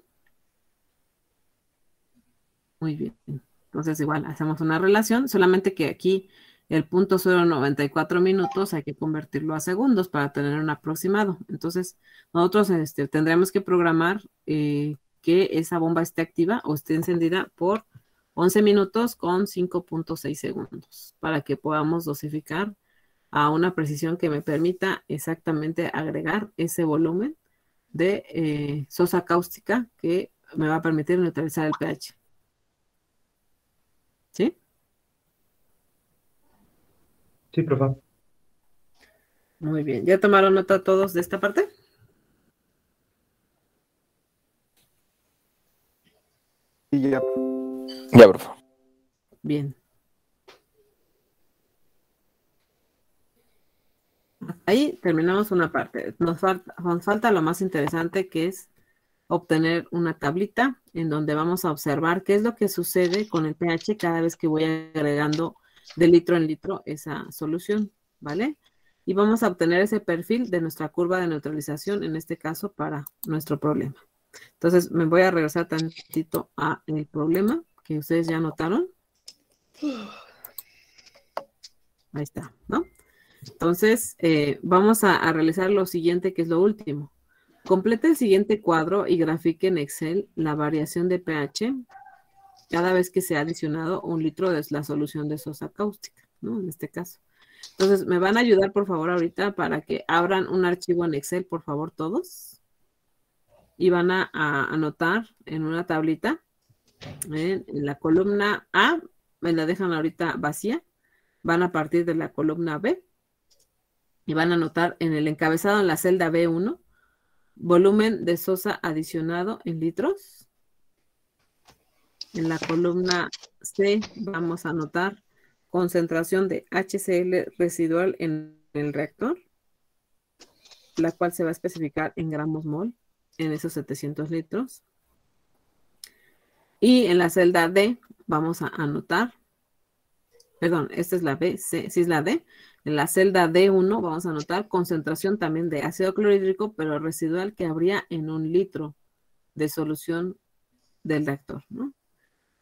Muy bien. Entonces, igual, hacemos una relación, solamente que aquí el punto 0.94 minutos hay que convertirlo a segundos para tener un aproximado. Entonces, nosotros tendremos que programar que esa bomba esté activa o esté encendida por 11 minutos con 5.6 segundos para que podamos dosificar a una precisión que me permita exactamente agregar ese volumen de sosa cáustica que me va a permitir neutralizar el pH. ¿Sí? Sí, profe. Muy bien. ¿Ya tomaron nota todos de esta parte? Y ya. Ya, profe. Bien. Ahí terminamos una parte. Nos falta lo más interesante, que es obtener una tablita en donde vamos a observar qué es lo que sucede con el pH cada vez que voy agregando de litro en litro esa solución, ¿vale? Y vamos a obtener ese perfil de nuestra curva de neutralización, en este caso para nuestro problema. Entonces, me voy a regresar tantito a el problema que ustedes ya notaron. Ahí está, ¿no? Entonces, vamos a realizar lo siguiente, que es lo último. Complete el siguiente cuadro y grafique en Excel la variación de pH cada vez que se ha adicionado 1 litro de la solución de sosa cáustica, ¿no? En este caso. Entonces, me van a ayudar, por favor, ahorita para que abran un archivo en Excel, por favor, todos. Y van a anotar en una tablita, en la columna A, me la dejan ahorita vacía. Van a partir de la columna B y van a anotar en el encabezado en la celda B1, volumen de sosa adicionado en litros. En la columna C vamos a anotar concentración de HCl residual en el reactor, la cual se va a especificar en gramos mol en esos 700 litros. Y en la celda D vamos a anotar Perdón, esta es la B, sí es la D. En la celda D1 vamos a anotar concentración también de ácido clorhídrico, pero residual que habría en 1 litro de solución del reactor, ¿no?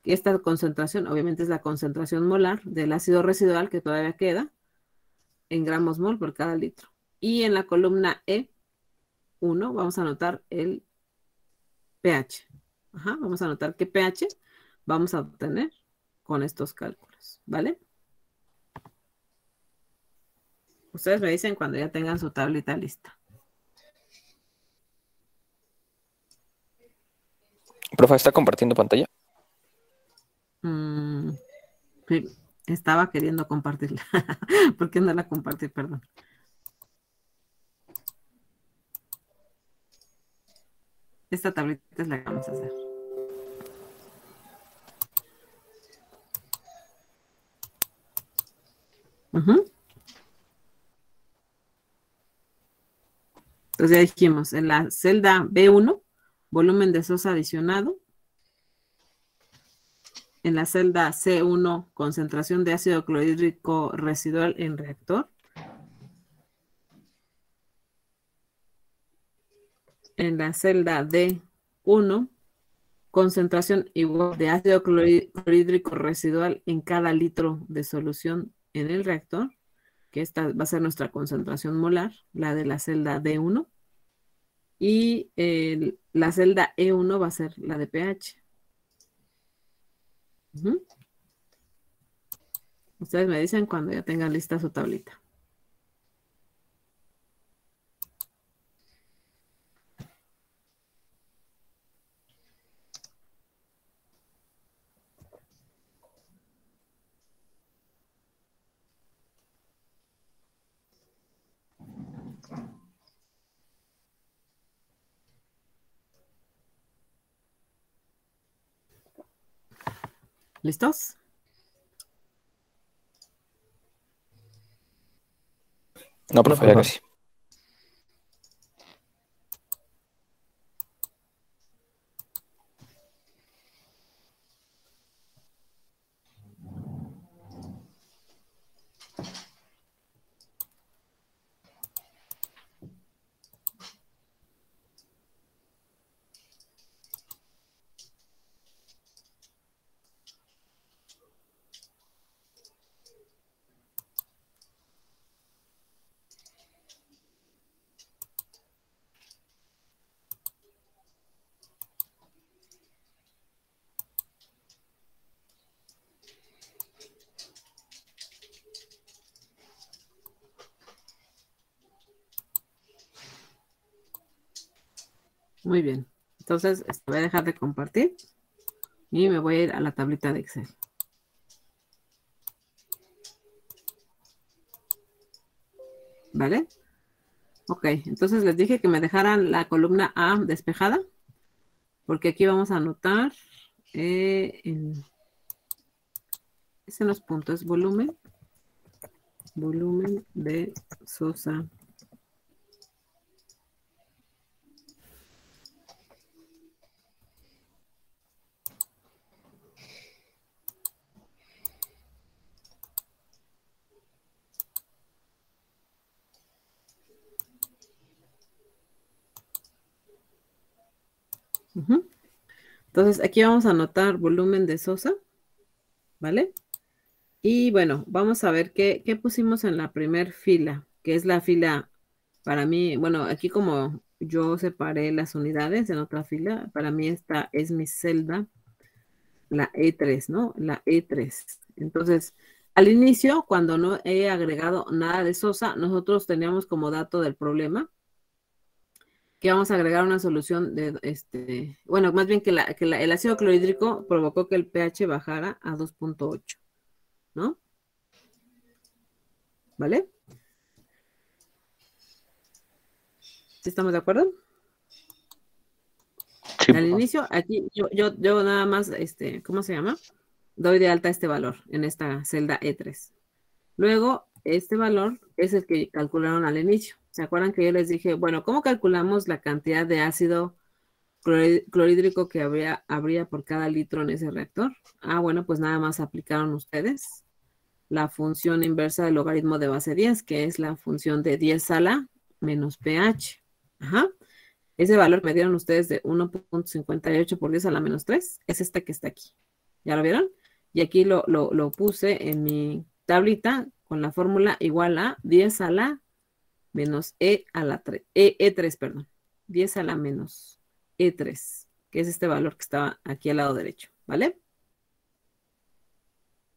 Y esta concentración, obviamente, es la concentración molar del ácido residual que todavía queda en gramos mol por cada litro. Y en la columna E1 vamos a anotar el pH. Ajá, vamos a anotar qué pH vamos a obtener con estos cálculos, ¿vale? Ustedes me dicen cuando ya tengan su tablita lista. Profe, ¿está compartiendo pantalla? Sí, estaba queriendo compartirla. ¿Por qué no la compartí? Perdón. Esta tablita es la que vamos a hacer. Entonces ya dijimos, en la celda B1, volumen de sosa adicionado. En la celda C1, concentración de ácido clorhídrico residual en reactor. En la celda D1, concentración igual de ácido clorhídrico residual en cada litro de solución en el reactor, que esta va a ser nuestra concentración molar, la de la celda D1. Y la celda E1 va a ser la de pH. Ustedes me dicen cuando ya tengan lista su tablita. ¿Listos? No, profe, ya casi. Muy bien. Entonces, voy a dejar de compartir y me voy a ir a la tablita de Excel. ¿Vale? Ok, entonces les dije que me dejaran la columna A despejada, porque aquí vamos a anotar en los puntos volumen de sosa Entonces, aquí vamos a anotar volumen de sosa, ¿vale? Y bueno, vamos a ver qué pusimos en la primer fila, que es la fila, para mí, bueno, aquí como yo separé las unidades en otra fila, para mí esta es mi celda, la E3, ¿no? La E3. Entonces, al inicio, cuando no he agregado nada de sosa, nosotros teníamos como dato del problema que vamos a agregar una solución de, bueno, más bien que el ácido clorhídrico provocó que el pH bajara a 2.8, ¿no? ¿Vale? ¿Sí estamos de acuerdo? Sí, Al inicio, aquí yo nada más, ¿cómo se llama? Doy de alta este valor en esta celda E3. Luego, este valor es el que calcularon al inicio. ¿Se acuerdan que yo les dije, bueno, ¿cómo calculamos la cantidad de ácido clorhídrico que habría por cada litro en ese reactor? Ah, bueno, pues nada más aplicaron ustedes la función inversa del logaritmo de base 10, que es la función de 10 a la menos pH. Ajá. Ese valor que me dieron ustedes de 1.58 por 10 a la menos 3 es este que está aquí. ¿Ya lo vieron? Y aquí lo puse en mi tablita con la fórmula igual a 10 a la menos E3, perdón. 10 a la menos E3, que es este valor que estaba aquí al lado derecho, ¿vale?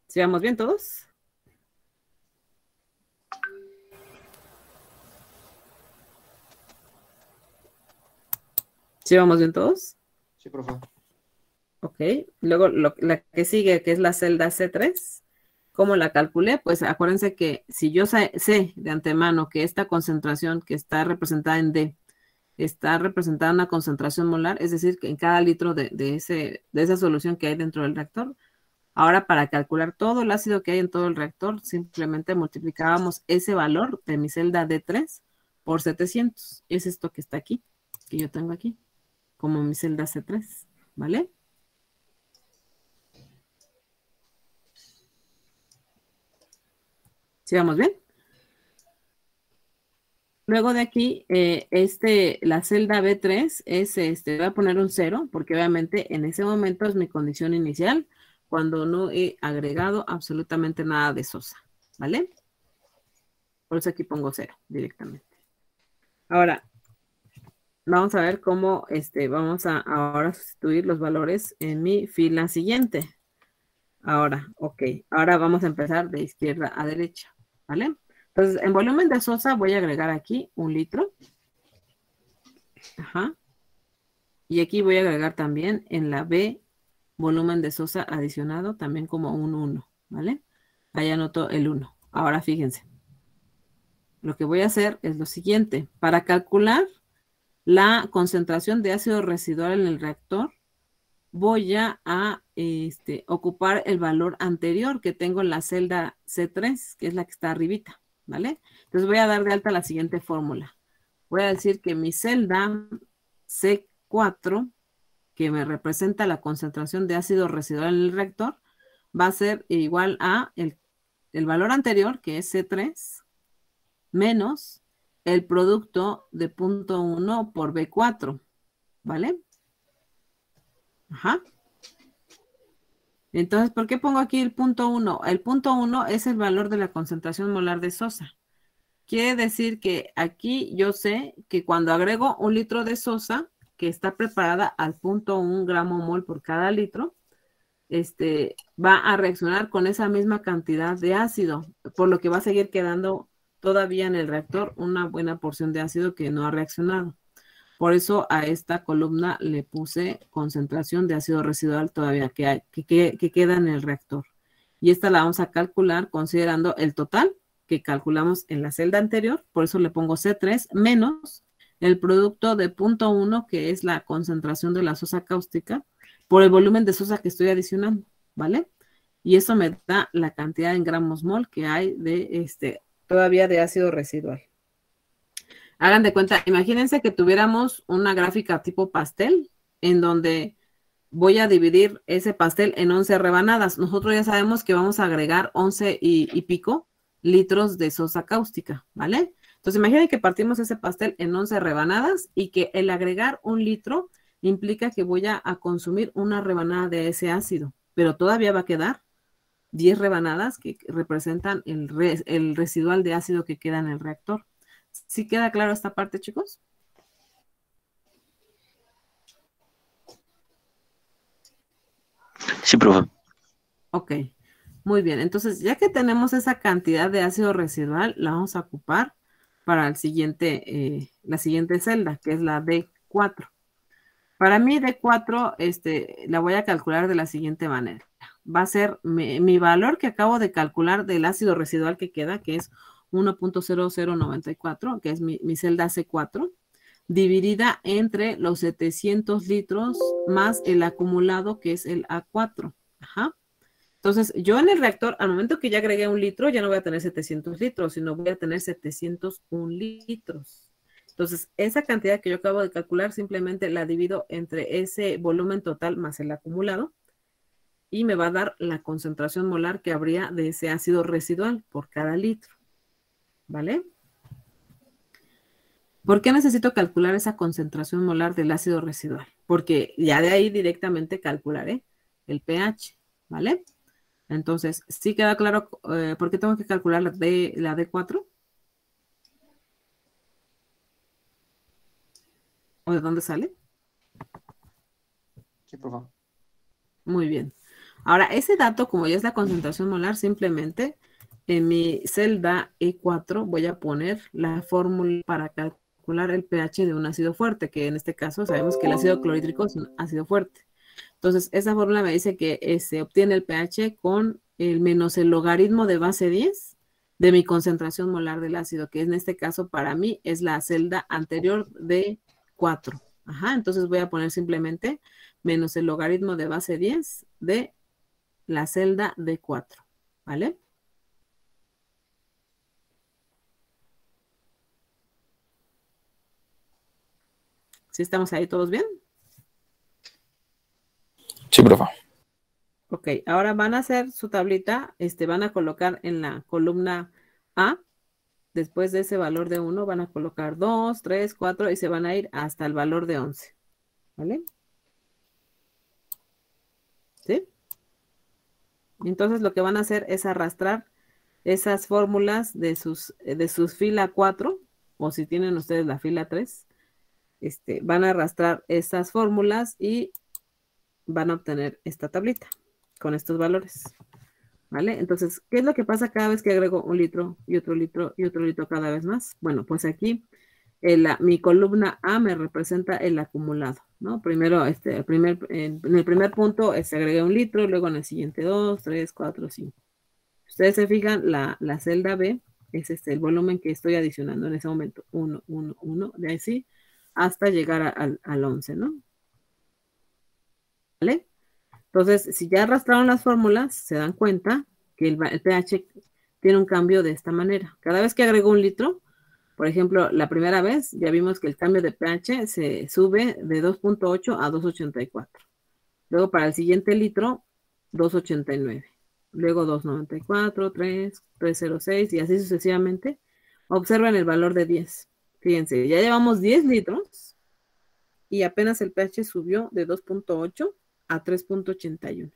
¿Sí vamos bien todos? ¿Sí vamos bien todos? Sí, profe. Ok. Luego la que sigue, que es la celda C3. ¿Cómo la calculé? Pues acuérdense que si yo sé de antemano que esta concentración que está representada en D está representada en una concentración molar, es decir, que en cada litro de esa solución que hay dentro del reactor, ahora para calcular todo el ácido que hay en todo el reactor, simplemente multiplicábamos ese valor de mi celda D3 por 700. Es esto que está aquí, que yo tengo aquí, como mi celda C3, ¿vale? ¿Sí vamos bien? Luego de aquí, la celda B3 es, voy a poner un 0, porque obviamente en ese momento es mi condición inicial, cuando no he agregado absolutamente nada de sosa, ¿vale? Por eso aquí pongo 0 directamente. Ahora, vamos a ver cómo vamos a ahora sustituir los valores en mi fila siguiente. Ahora, ok, ahora vamos a empezar de izquierda a derecha, ¿vale? Entonces, en volumen de sosa voy a agregar aquí 1 litro. Ajá. Y aquí voy a agregar también en la B, volumen de sosa adicionado, también como un 1, ¿vale? Ahí anoto el 1. Ahora fíjense. Lo que voy a hacer es lo siguiente. Para calcular la concentración de ácido residual en el reactor, voy a ocupar el valor anterior que tengo en la celda C3, que es la que está arribita, ¿vale? Entonces voy a dar de alta la siguiente fórmula. Voy a decir que mi celda C4, que me representa la concentración de ácido residual en el reactor, va a ser igual a el valor anterior, que es C3, menos el producto de punto 1 por B4, ¿vale? Ajá. Entonces, ¿por qué pongo aquí el punto 1? El punto 1 es el valor de la concentración molar de sosa. Quiere decir que aquí yo sé que cuando agrego 1 litro de sosa, que está preparada al 0.1 gramo mol por cada litro, va a reaccionar con esa misma cantidad de ácido, por lo que va a seguir quedando todavía en el reactor una buena porción de ácido que no ha reaccionado. Por eso a esta columna le puse concentración de ácido residual todavía que queda en el reactor. Y esta la vamos a calcular considerando el total que calculamos en la celda anterior, por eso le pongo C3 menos el producto de 0.1, que es la concentración de la sosa cáustica, por el volumen de sosa que estoy adicionando, ¿vale? Y eso me da la cantidad en gramos mol que hay de todavía de ácido residual. Hagan de cuenta, imagínense que tuviéramos una gráfica tipo pastel, en donde voy a dividir ese pastel en 11 rebanadas. Nosotros ya sabemos que vamos a agregar 11 y pico litros de sosa cáustica, ¿vale? Entonces imaginen que partimos ese pastel en 11 rebanadas y que el agregar 1 litro implica que voy a consumir una rebanada de ese ácido, pero todavía va a quedar 10 rebanadas que representan el residual de ácido que queda en el reactor. ¿Sí queda claro esta parte, chicos? Sí, profe. Ok, muy bien. Entonces, ya que tenemos esa cantidad de ácido residual, la vamos a ocupar para la siguiente celda, que es la D4. Para mí, D4, la voy a calcular de la siguiente manera. Va a ser mi valor que acabo de calcular del ácido residual que queda, que es 1.0094, que es mi celda C4, dividida entre los 700 litros más el acumulado, que es el A4. Ajá. Entonces, yo en el reactor, al momento que ya agregué 1 litro, ya no voy a tener 700 litros, sino voy a tener 701 litros. Entonces, esa cantidad que yo acabo de calcular, simplemente la divido entre ese volumen total más el acumulado. y me va a dar la concentración molar que habría de ese ácido residual por cada litro. ¿Vale? ¿Por qué necesito calcular esa concentración molar del ácido residual? Porque ya de ahí directamente calcularé el pH, ¿vale? Entonces, ¿sí queda claro por qué tengo que calcular la D4? ¿O de dónde sale? Sí, profe. Muy bien. Ahora, ese dato, como ya es la concentración molar, simplemente en mi celda E4 voy a poner la fórmula para calcular el pH de un ácido fuerte, que en este caso sabemos que el ácido clorhídrico es un ácido fuerte. Entonces, esa fórmula me dice que se obtiene el pH con el menos el logaritmo de base 10 de mi concentración molar del ácido, que en este caso para mí es la celda anterior de 4. Ajá, entonces voy a poner simplemente menos el logaritmo de base 10 de la celda de 4, ¿vale? ¿Sí estamos ahí todos bien? Sí, profe. Ok, ahora van a hacer su tablita, van a colocar en la columna A, después de ese valor de 1, van a colocar 2, 3, 4 y se van a ir hasta el valor de 11, ¿vale? ¿Sí? Entonces lo que van a hacer es arrastrar esas fórmulas de sus fila 4, o si tienen ustedes la fila 3, van a arrastrar esas fórmulas y van a obtener esta tablita con estos valores, ¿vale? Entonces, ¿qué es lo que pasa cada vez que agrego un litro y otro litro y otro litro cada vez más? Bueno, pues aquí mi columna A me representa el acumulado, ¿no? Primero, en el primer punto se agrega un litro, luego en el siguiente 2, 3, 4, 5. Ustedes se fijan, la celda B es el volumen que estoy adicionando en ese momento, 1, 1, 1, de ahí sí, hasta llegar al 11, ¿no? ¿Vale? Entonces, si ya arrastraron las fórmulas, se dan cuenta que el pH tiene un cambio de esta manera. Cada vez que agrego un litro, por ejemplo, la primera vez ya vimos que el cambio de pH se sube de 2.8 a 2.84. Luego para el siguiente litro, 2.89. Luego 2.94, 3, 3.06 y así sucesivamente. Observen el valor de 10. Fíjense, ya llevamos 10 litros y apenas el pH subió de 2.8 a 3.81.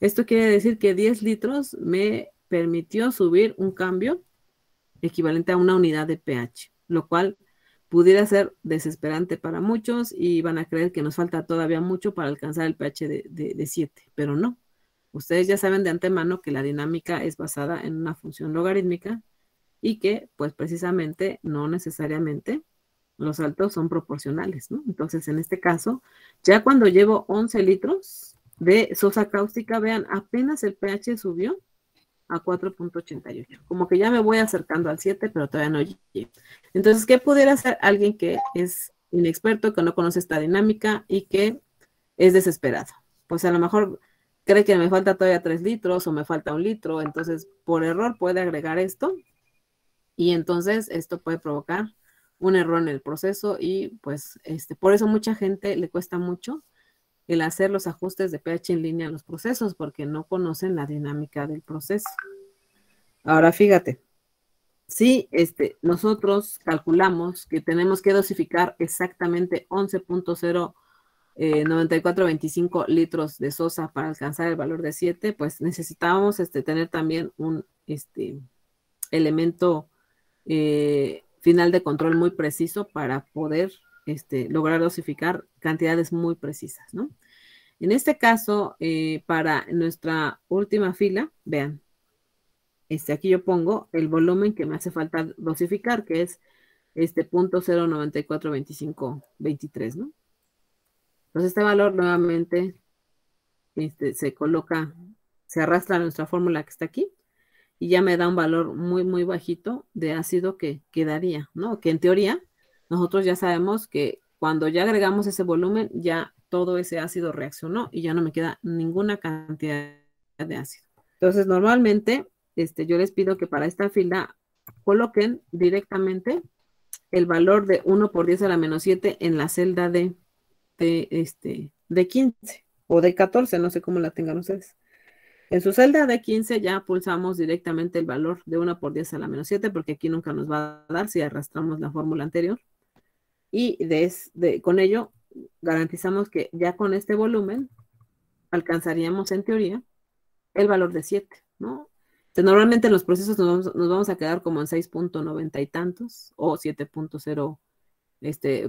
Esto quiere decir que 10 litros me permitió subir un cambio equivalente a una unidad de pH, lo cual pudiera ser desesperante para muchos y van a creer que nos falta todavía mucho para alcanzar el pH de 7, pero no. Ustedes ya saben de antemano que la dinámica es basada en una función logarítmica y que, pues precisamente, no necesariamente los saltos son proporcionales, ¿no? Entonces, en este caso, ya cuando llevo 11 litros de sosa cáustica, vean, apenas el pH subió a 4.88. Como que ya me voy acercando al 7, pero todavía no llegué. Entonces, ¿qué pudiera hacer alguien que es inexperto, que no conoce esta dinámica y que es desesperado? Pues a lo mejor cree que me falta todavía 3 litros o me falta 1 litro, entonces por error puede agregar esto y entonces esto puede provocar un error en el proceso y pues por eso mucha gente le cuesta mucho el hacer los ajustes de pH en línea a los procesos porque no conocen la dinámica del proceso. Ahora fíjate, si nosotros calculamos que tenemos que dosificar exactamente 11.09425 litros de sosa para alcanzar el valor de 7, pues necesitábamos tener también un elemento final de control muy preciso para poder lograr dosificar cantidades muy precisas, ¿no? En este caso, para nuestra última fila, vean, aquí yo pongo el volumen que me hace falta dosificar, que es 0.0942523, ¿no? Entonces este valor nuevamente se coloca, se arrastra a nuestra fórmula que está aquí, y ya me da un valor muy, muy bajito de ácido que quedaría, ¿no? Que en teoría nosotros ya sabemos que cuando ya agregamos ese volumen, ya todo ese ácido reaccionó y ya no me queda ninguna cantidad de ácido. Entonces, normalmente, yo les pido que para esta fila coloquen directamente el valor de 1 por 10 a la menos 7 en la celda de 15 o de 14, no sé cómo la tengan ustedes. En su celda de 15 ya pulsamos directamente el valor de 1 por 10 a la menos 7, porque aquí nunca nos va a dar si arrastramos la fórmula anterior. Y con ello garantizamos que ya con este volumen alcanzaríamos en teoría el valor de 7, ¿no? Entonces, normalmente en los procesos nos vamos a quedar como en 6.90 y tantos o 7.0,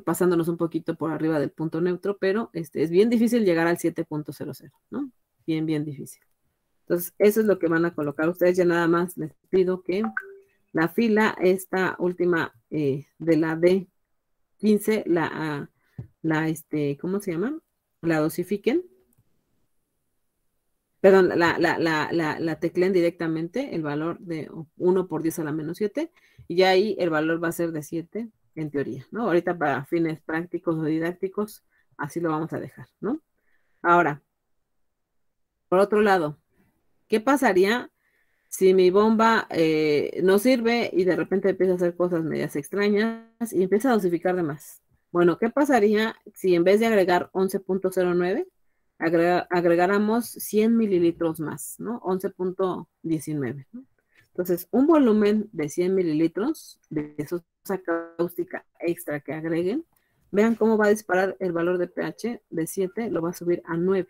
pasándonos un poquito por arriba del punto neutro, pero es bien difícil llegar al 7.00, ¿no? Bien, bien difícil. Entonces, eso es lo que van a colocar ustedes. Ya nada más les pido que la fila, esta última de la D15, ¿cómo se llama? La dosifiquen. Perdón, la tecleen directamente, el valor de 1 por 10 a la menos 7, y ya ahí el valor va a ser de 7 en teoría, ¿no? Ahorita para fines prácticos o didácticos, así lo vamos a dejar, ¿no? Ahora, por otro lado, ¿qué pasaría si mi bomba no sirve y de repente empieza a hacer cosas medias extrañas y empieza a dosificar de más? Bueno, ¿qué pasaría si en vez de agregar 11.09, agregáramos 100 mililitros más, ¿no? 11.19, ¿no? Entonces, un volumen de 100 mililitros de sosa cáustica extra que agreguen, vean cómo va a disparar el valor de pH de 7, lo va a subir a 9.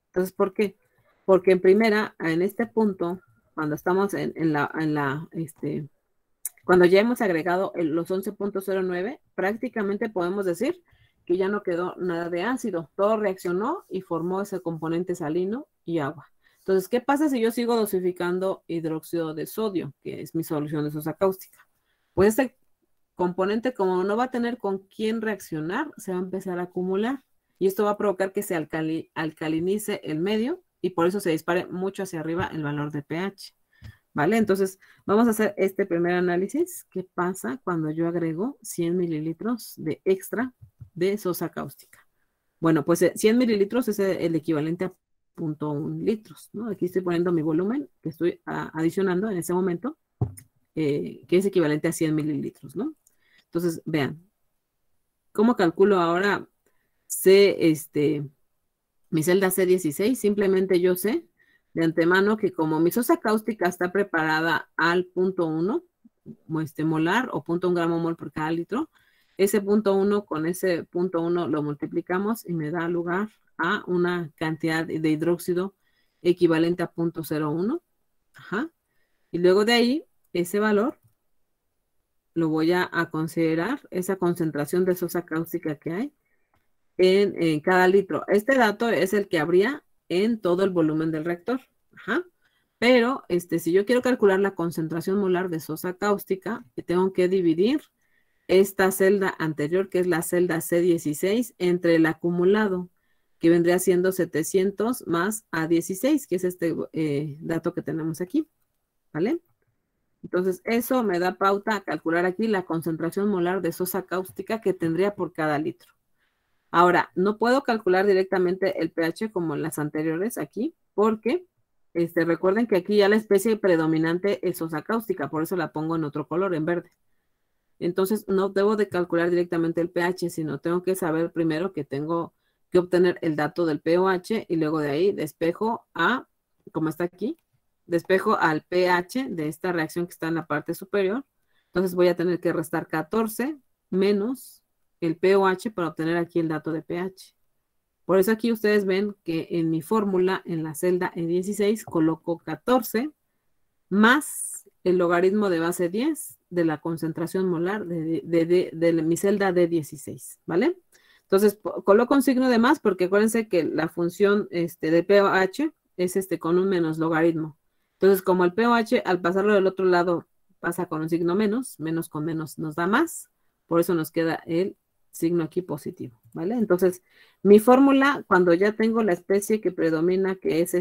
Entonces, ¿por qué? Porque en primera, en este punto, cuando estamos cuando ya hemos agregado los 11.09, prácticamente podemos decir que ya no quedó nada de ácido. Todo reaccionó y formó ese componente salino y agua. Entonces, ¿qué pasa si yo sigo dosificando hidróxido de sodio, que es mi solución de sosa cáustica? Pues este componente, como no va a tener con quién reaccionar, se va a empezar a acumular. Y esto va a provocar que se alcalinice el medio y por eso se dispare mucho hacia arriba el valor de pH. ¿Vale? Entonces, vamos a hacer este primer análisis. ¿Qué pasa cuando yo agrego 100 mililitros de extra de sosa cáustica? Bueno, pues 100 mililitros es el equivalente a 0.1 litros, ¿no? Aquí estoy poniendo mi volumen que estoy adicionando en ese momento, que es equivalente a 100 mililitros, ¿no? Entonces, vean, ¿cómo calculo ahora mi celda C16? Simplemente yo sé de antemano que como mi sosa cáustica está preparada al 0.1 molar o 0.1 gramo mol por cada litro, ese 0.1 con ese 0.1 lo multiplicamos y me da lugar a una cantidad de hidróxido equivalente a 0.01. Ajá. Y luego de ahí, ese valor lo voy a considerar, esa concentración de sosa cáustica que hay en cada litro. Este dato es el que habría en todo el volumen del reactor. Ajá. Pero si yo quiero calcular la concentración molar de sosa cáustica, tengo que dividir esta celda anterior, que es la celda C16, entre el acumulado, que vendría siendo 700 más A16, que es este dato que tenemos aquí. ¿Vale? Entonces, eso me da pauta a calcular aquí la concentración molar de sosa cáustica que tendría por cada litro. Ahora, no puedo calcular directamente el pH como en las anteriores aquí, porque recuerden que aquí ya la especie predominante es sosa cáustica, por eso la pongo en otro color, en verde. Entonces, no debo de calcular directamente el pH, sino tengo que saber primero que tengo que obtener el dato del pOH y luego de ahí despejo como está aquí, despejo al pH de esta reacción que está en la parte superior. Entonces voy a tener que restar 14 menos el pOH para obtener aquí el dato de pH. Por eso aquí ustedes ven que en mi fórmula, en la celda E16, coloco 14 más el logaritmo de base 10 de la concentración molar de mi celda D16, ¿vale? Entonces, coloco un signo de más porque acuérdense que la función de pOH es con un menos logaritmo. Entonces, como el pOH al pasarlo del otro lado pasa con un signo menos, menos con menos nos da más, por eso nos queda el signo aquí positivo, ¿vale? Entonces, mi fórmula, cuando ya tengo la especie que predomina, que es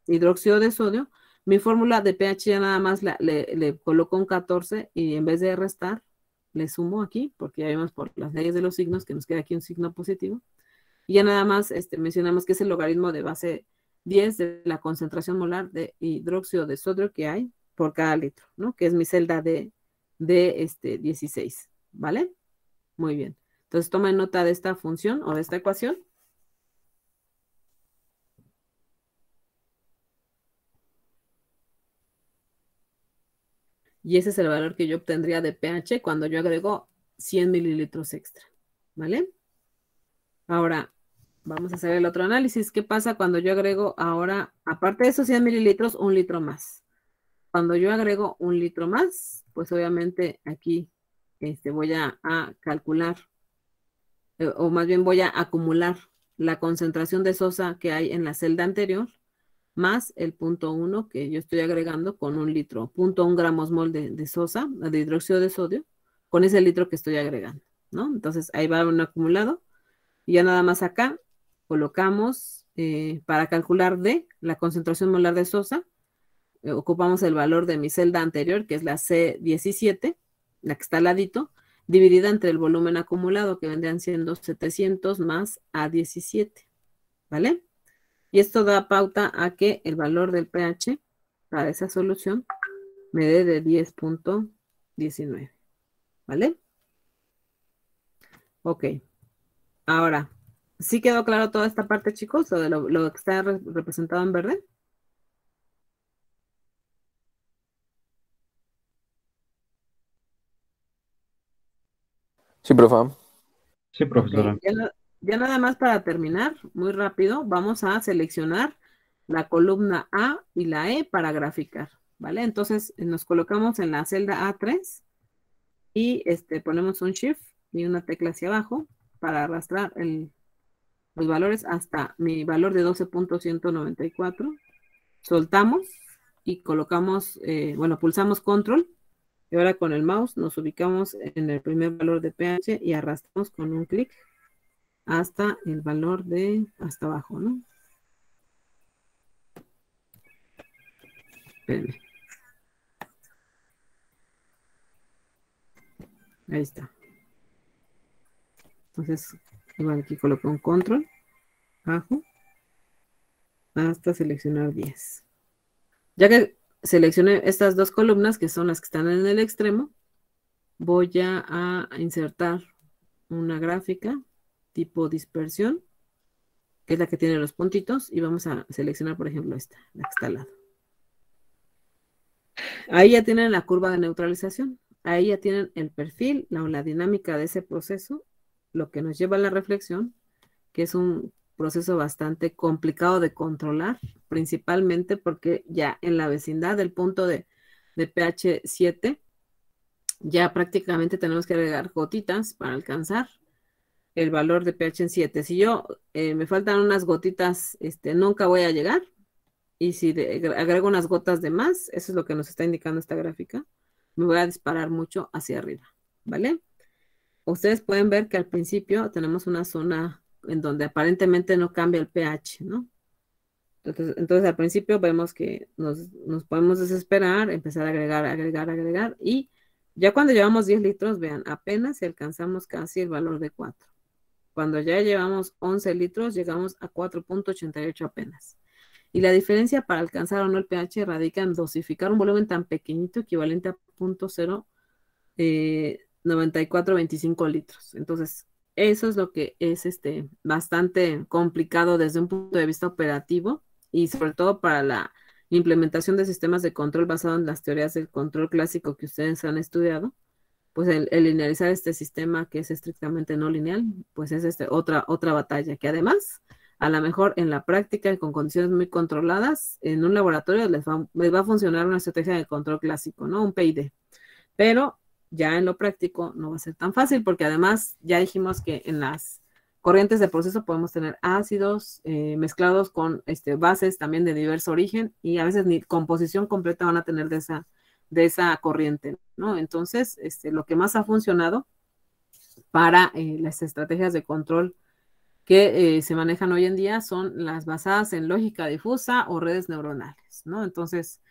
hidróxido de sodio, mi fórmula de pH ya nada más le coloco un 14 y en vez de restar, le sumo aquí, porque ya vimos por las leyes de los signos que nos queda aquí un signo positivo. Y ya nada más mencionamos que es el logaritmo de base 10 de la concentración molar de hidróxido de sodio que hay por cada litro, ¿no? Que es mi celda de 16, ¿vale? Muy bien. Entonces, tomen nota de esta función o de esta ecuación. Y ese es el valor que yo obtendría de pH cuando yo agrego 100 mililitros extra, ¿vale? Ahora, vamos a hacer el otro análisis. ¿Qué pasa cuando yo agrego ahora, aparte de esos 100 mililitros, 1 litro más? Cuando yo agrego 1 litro más, pues obviamente aquí voy a calcular, o más bien voy a acumular la concentración de sosa que hay en la celda anterior, más el 0.1 que yo estoy agregando con 1 litro, 0.1 gramos mol de sosa, de hidróxido de sodio, con ese litro que estoy agregando, ¿no? Entonces ahí va un acumulado, y ya nada más acá colocamos, para calcular la concentración molar de sosa, ocupamos el valor de mi celda anterior, que es la C17, la que está al ladito, dividida entre el volumen acumulado, que vendrían siendo 700 más A17, ¿vale? Y esto da pauta a que el valor del pH para esa solución me dé de 10.19, ¿vale? Ok. Ahora, ¿sí quedó claro toda esta parte, chicos? Lo de lo que está representado en verde. Sí, profe. Sí, profesora. Ok, ya nada más para terminar, muy rápido, vamos a seleccionar la columna A y la E para graficar, ¿vale? Entonces nos colocamos en la celda A3 y ponemos un Shift y una tecla hacia abajo para arrastrar los valores hasta mi valor de 12.194. Soltamos y colocamos, pulsamos Control. Y ahora con el mouse nos ubicamos en el primer valor de pH y arrastramos con un clic hasta el valor hasta abajo, ¿no? Espérenme. Ahí está. Entonces, igual aquí coloco un Control, abajo, hasta seleccionar 10. Ya que seleccioné estas dos columnas, que son las que están en el extremo, voy a insertar una gráfica tipo dispersión, que es la que tiene los puntitos, y vamos a seleccionar, por ejemplo, esta, la que está al lado. Ahí ya tienen la curva de neutralización, ahí ya tienen el perfil, la dinámica de ese proceso, lo que nos lleva a la reflexión, que es un proceso bastante complicado de controlar, principalmente porque ya en la vecindad del punto de pH 7, ya prácticamente tenemos que agregar gotitas para alcanzar el valor de pH en 7. Si yo me faltan unas gotitas, nunca voy a llegar. Y si agrego unas gotas de más, eso es lo que nos está indicando esta gráfica, me voy a disparar mucho hacia arriba, ¿vale? Ustedes pueden ver que al principio tenemos una zona en donde aparentemente no cambia el pH, ¿no? Entonces al principio vemos que nos podemos desesperar, empezar a agregar, y ya cuando llevamos 10 litros, vean, apenas si alcanzamos casi el valor de 4. Cuando ya llevamos 11 litros, llegamos a 4.88 apenas. Y la diferencia para alcanzar o no el pH radica en dosificar un volumen tan pequeñito, equivalente a 0.09425 litros. Entonces, eso es lo que es bastante complicado desde un punto de vista operativo, y sobre todo para la implementación de sistemas de control basado en las teorías del control clásico que ustedes han estudiado. Pues el linealizar este sistema que es estrictamente no lineal, pues es otra batalla, que además, a lo mejor en la práctica y con condiciones muy controladas, en un laboratorio les va a funcionar una estrategia de control clásico, ¿no? Un PID. Pero ya en lo práctico no va a ser tan fácil, porque además ya dijimos que en las corrientes de proceso podemos tener ácidos mezclados con bases también de diverso origen, y a veces ni composición completa van a tener de esa corriente, ¿no? Entonces, lo que más ha funcionado para las estrategias de control que se manejan hoy en día son las basadas en lógica difusa o redes neuronales, ¿no? Entonces,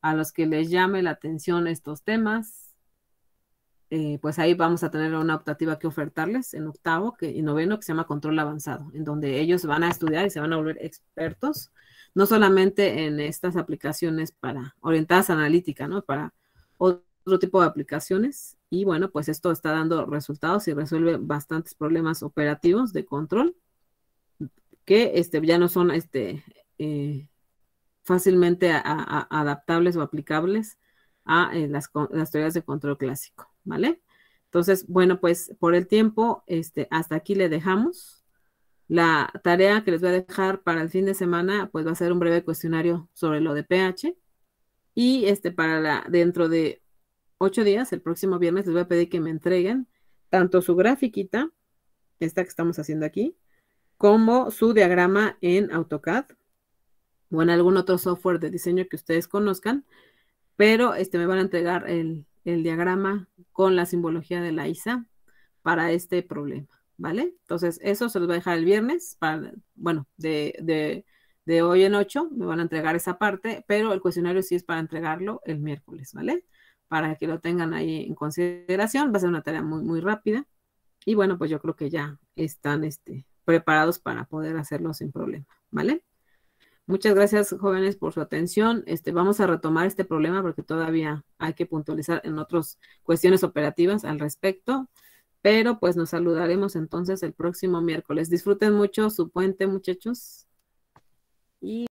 a los que les llame la atención estos temas, pues ahí vamos a tener una optativa que ofertarles en octavo y noveno, que se llama control avanzado, en donde ellos van a estudiar y se van a volver expertos, no solamente en estas aplicaciones orientadas a analítica, ¿no? Para otro tipo de aplicaciones. Y bueno, pues esto está dando resultados y resuelve bastantes problemas operativos de control que ya no son fácilmente adaptables o aplicables a las teorías de control clásico, ¿vale? Entonces, bueno, pues por el tiempo, hasta aquí le dejamos. La tarea que les voy a dejar para el fin de semana, pues va a ser un breve cuestionario sobre lo de pH. Y dentro de 8 días, el próximo viernes, les voy a pedir que me entreguen tanto su grafiquita, esta que estamos haciendo aquí, como su diagrama en AutoCAD o en algún otro software de diseño que ustedes conozcan, pero me van a entregar el diagrama con la simbología de la ISA para este problema, ¿vale? Entonces, eso se los voy a dejar el viernes, de hoy en 8 me van a entregar esa parte, pero el cuestionario sí es para entregarlo el miércoles, ¿vale? Para que lo tengan ahí en consideración, va a ser una tarea muy, muy rápida, y bueno, pues yo creo que ya están preparados para poder hacerlo sin problema, ¿vale? Muchas gracias, jóvenes, por su atención. Vamos a retomar este problema porque todavía hay que puntualizar en otras cuestiones operativas al respecto, pero pues nos saludaremos entonces el próximo miércoles. Disfruten mucho su puente, muchachos. Y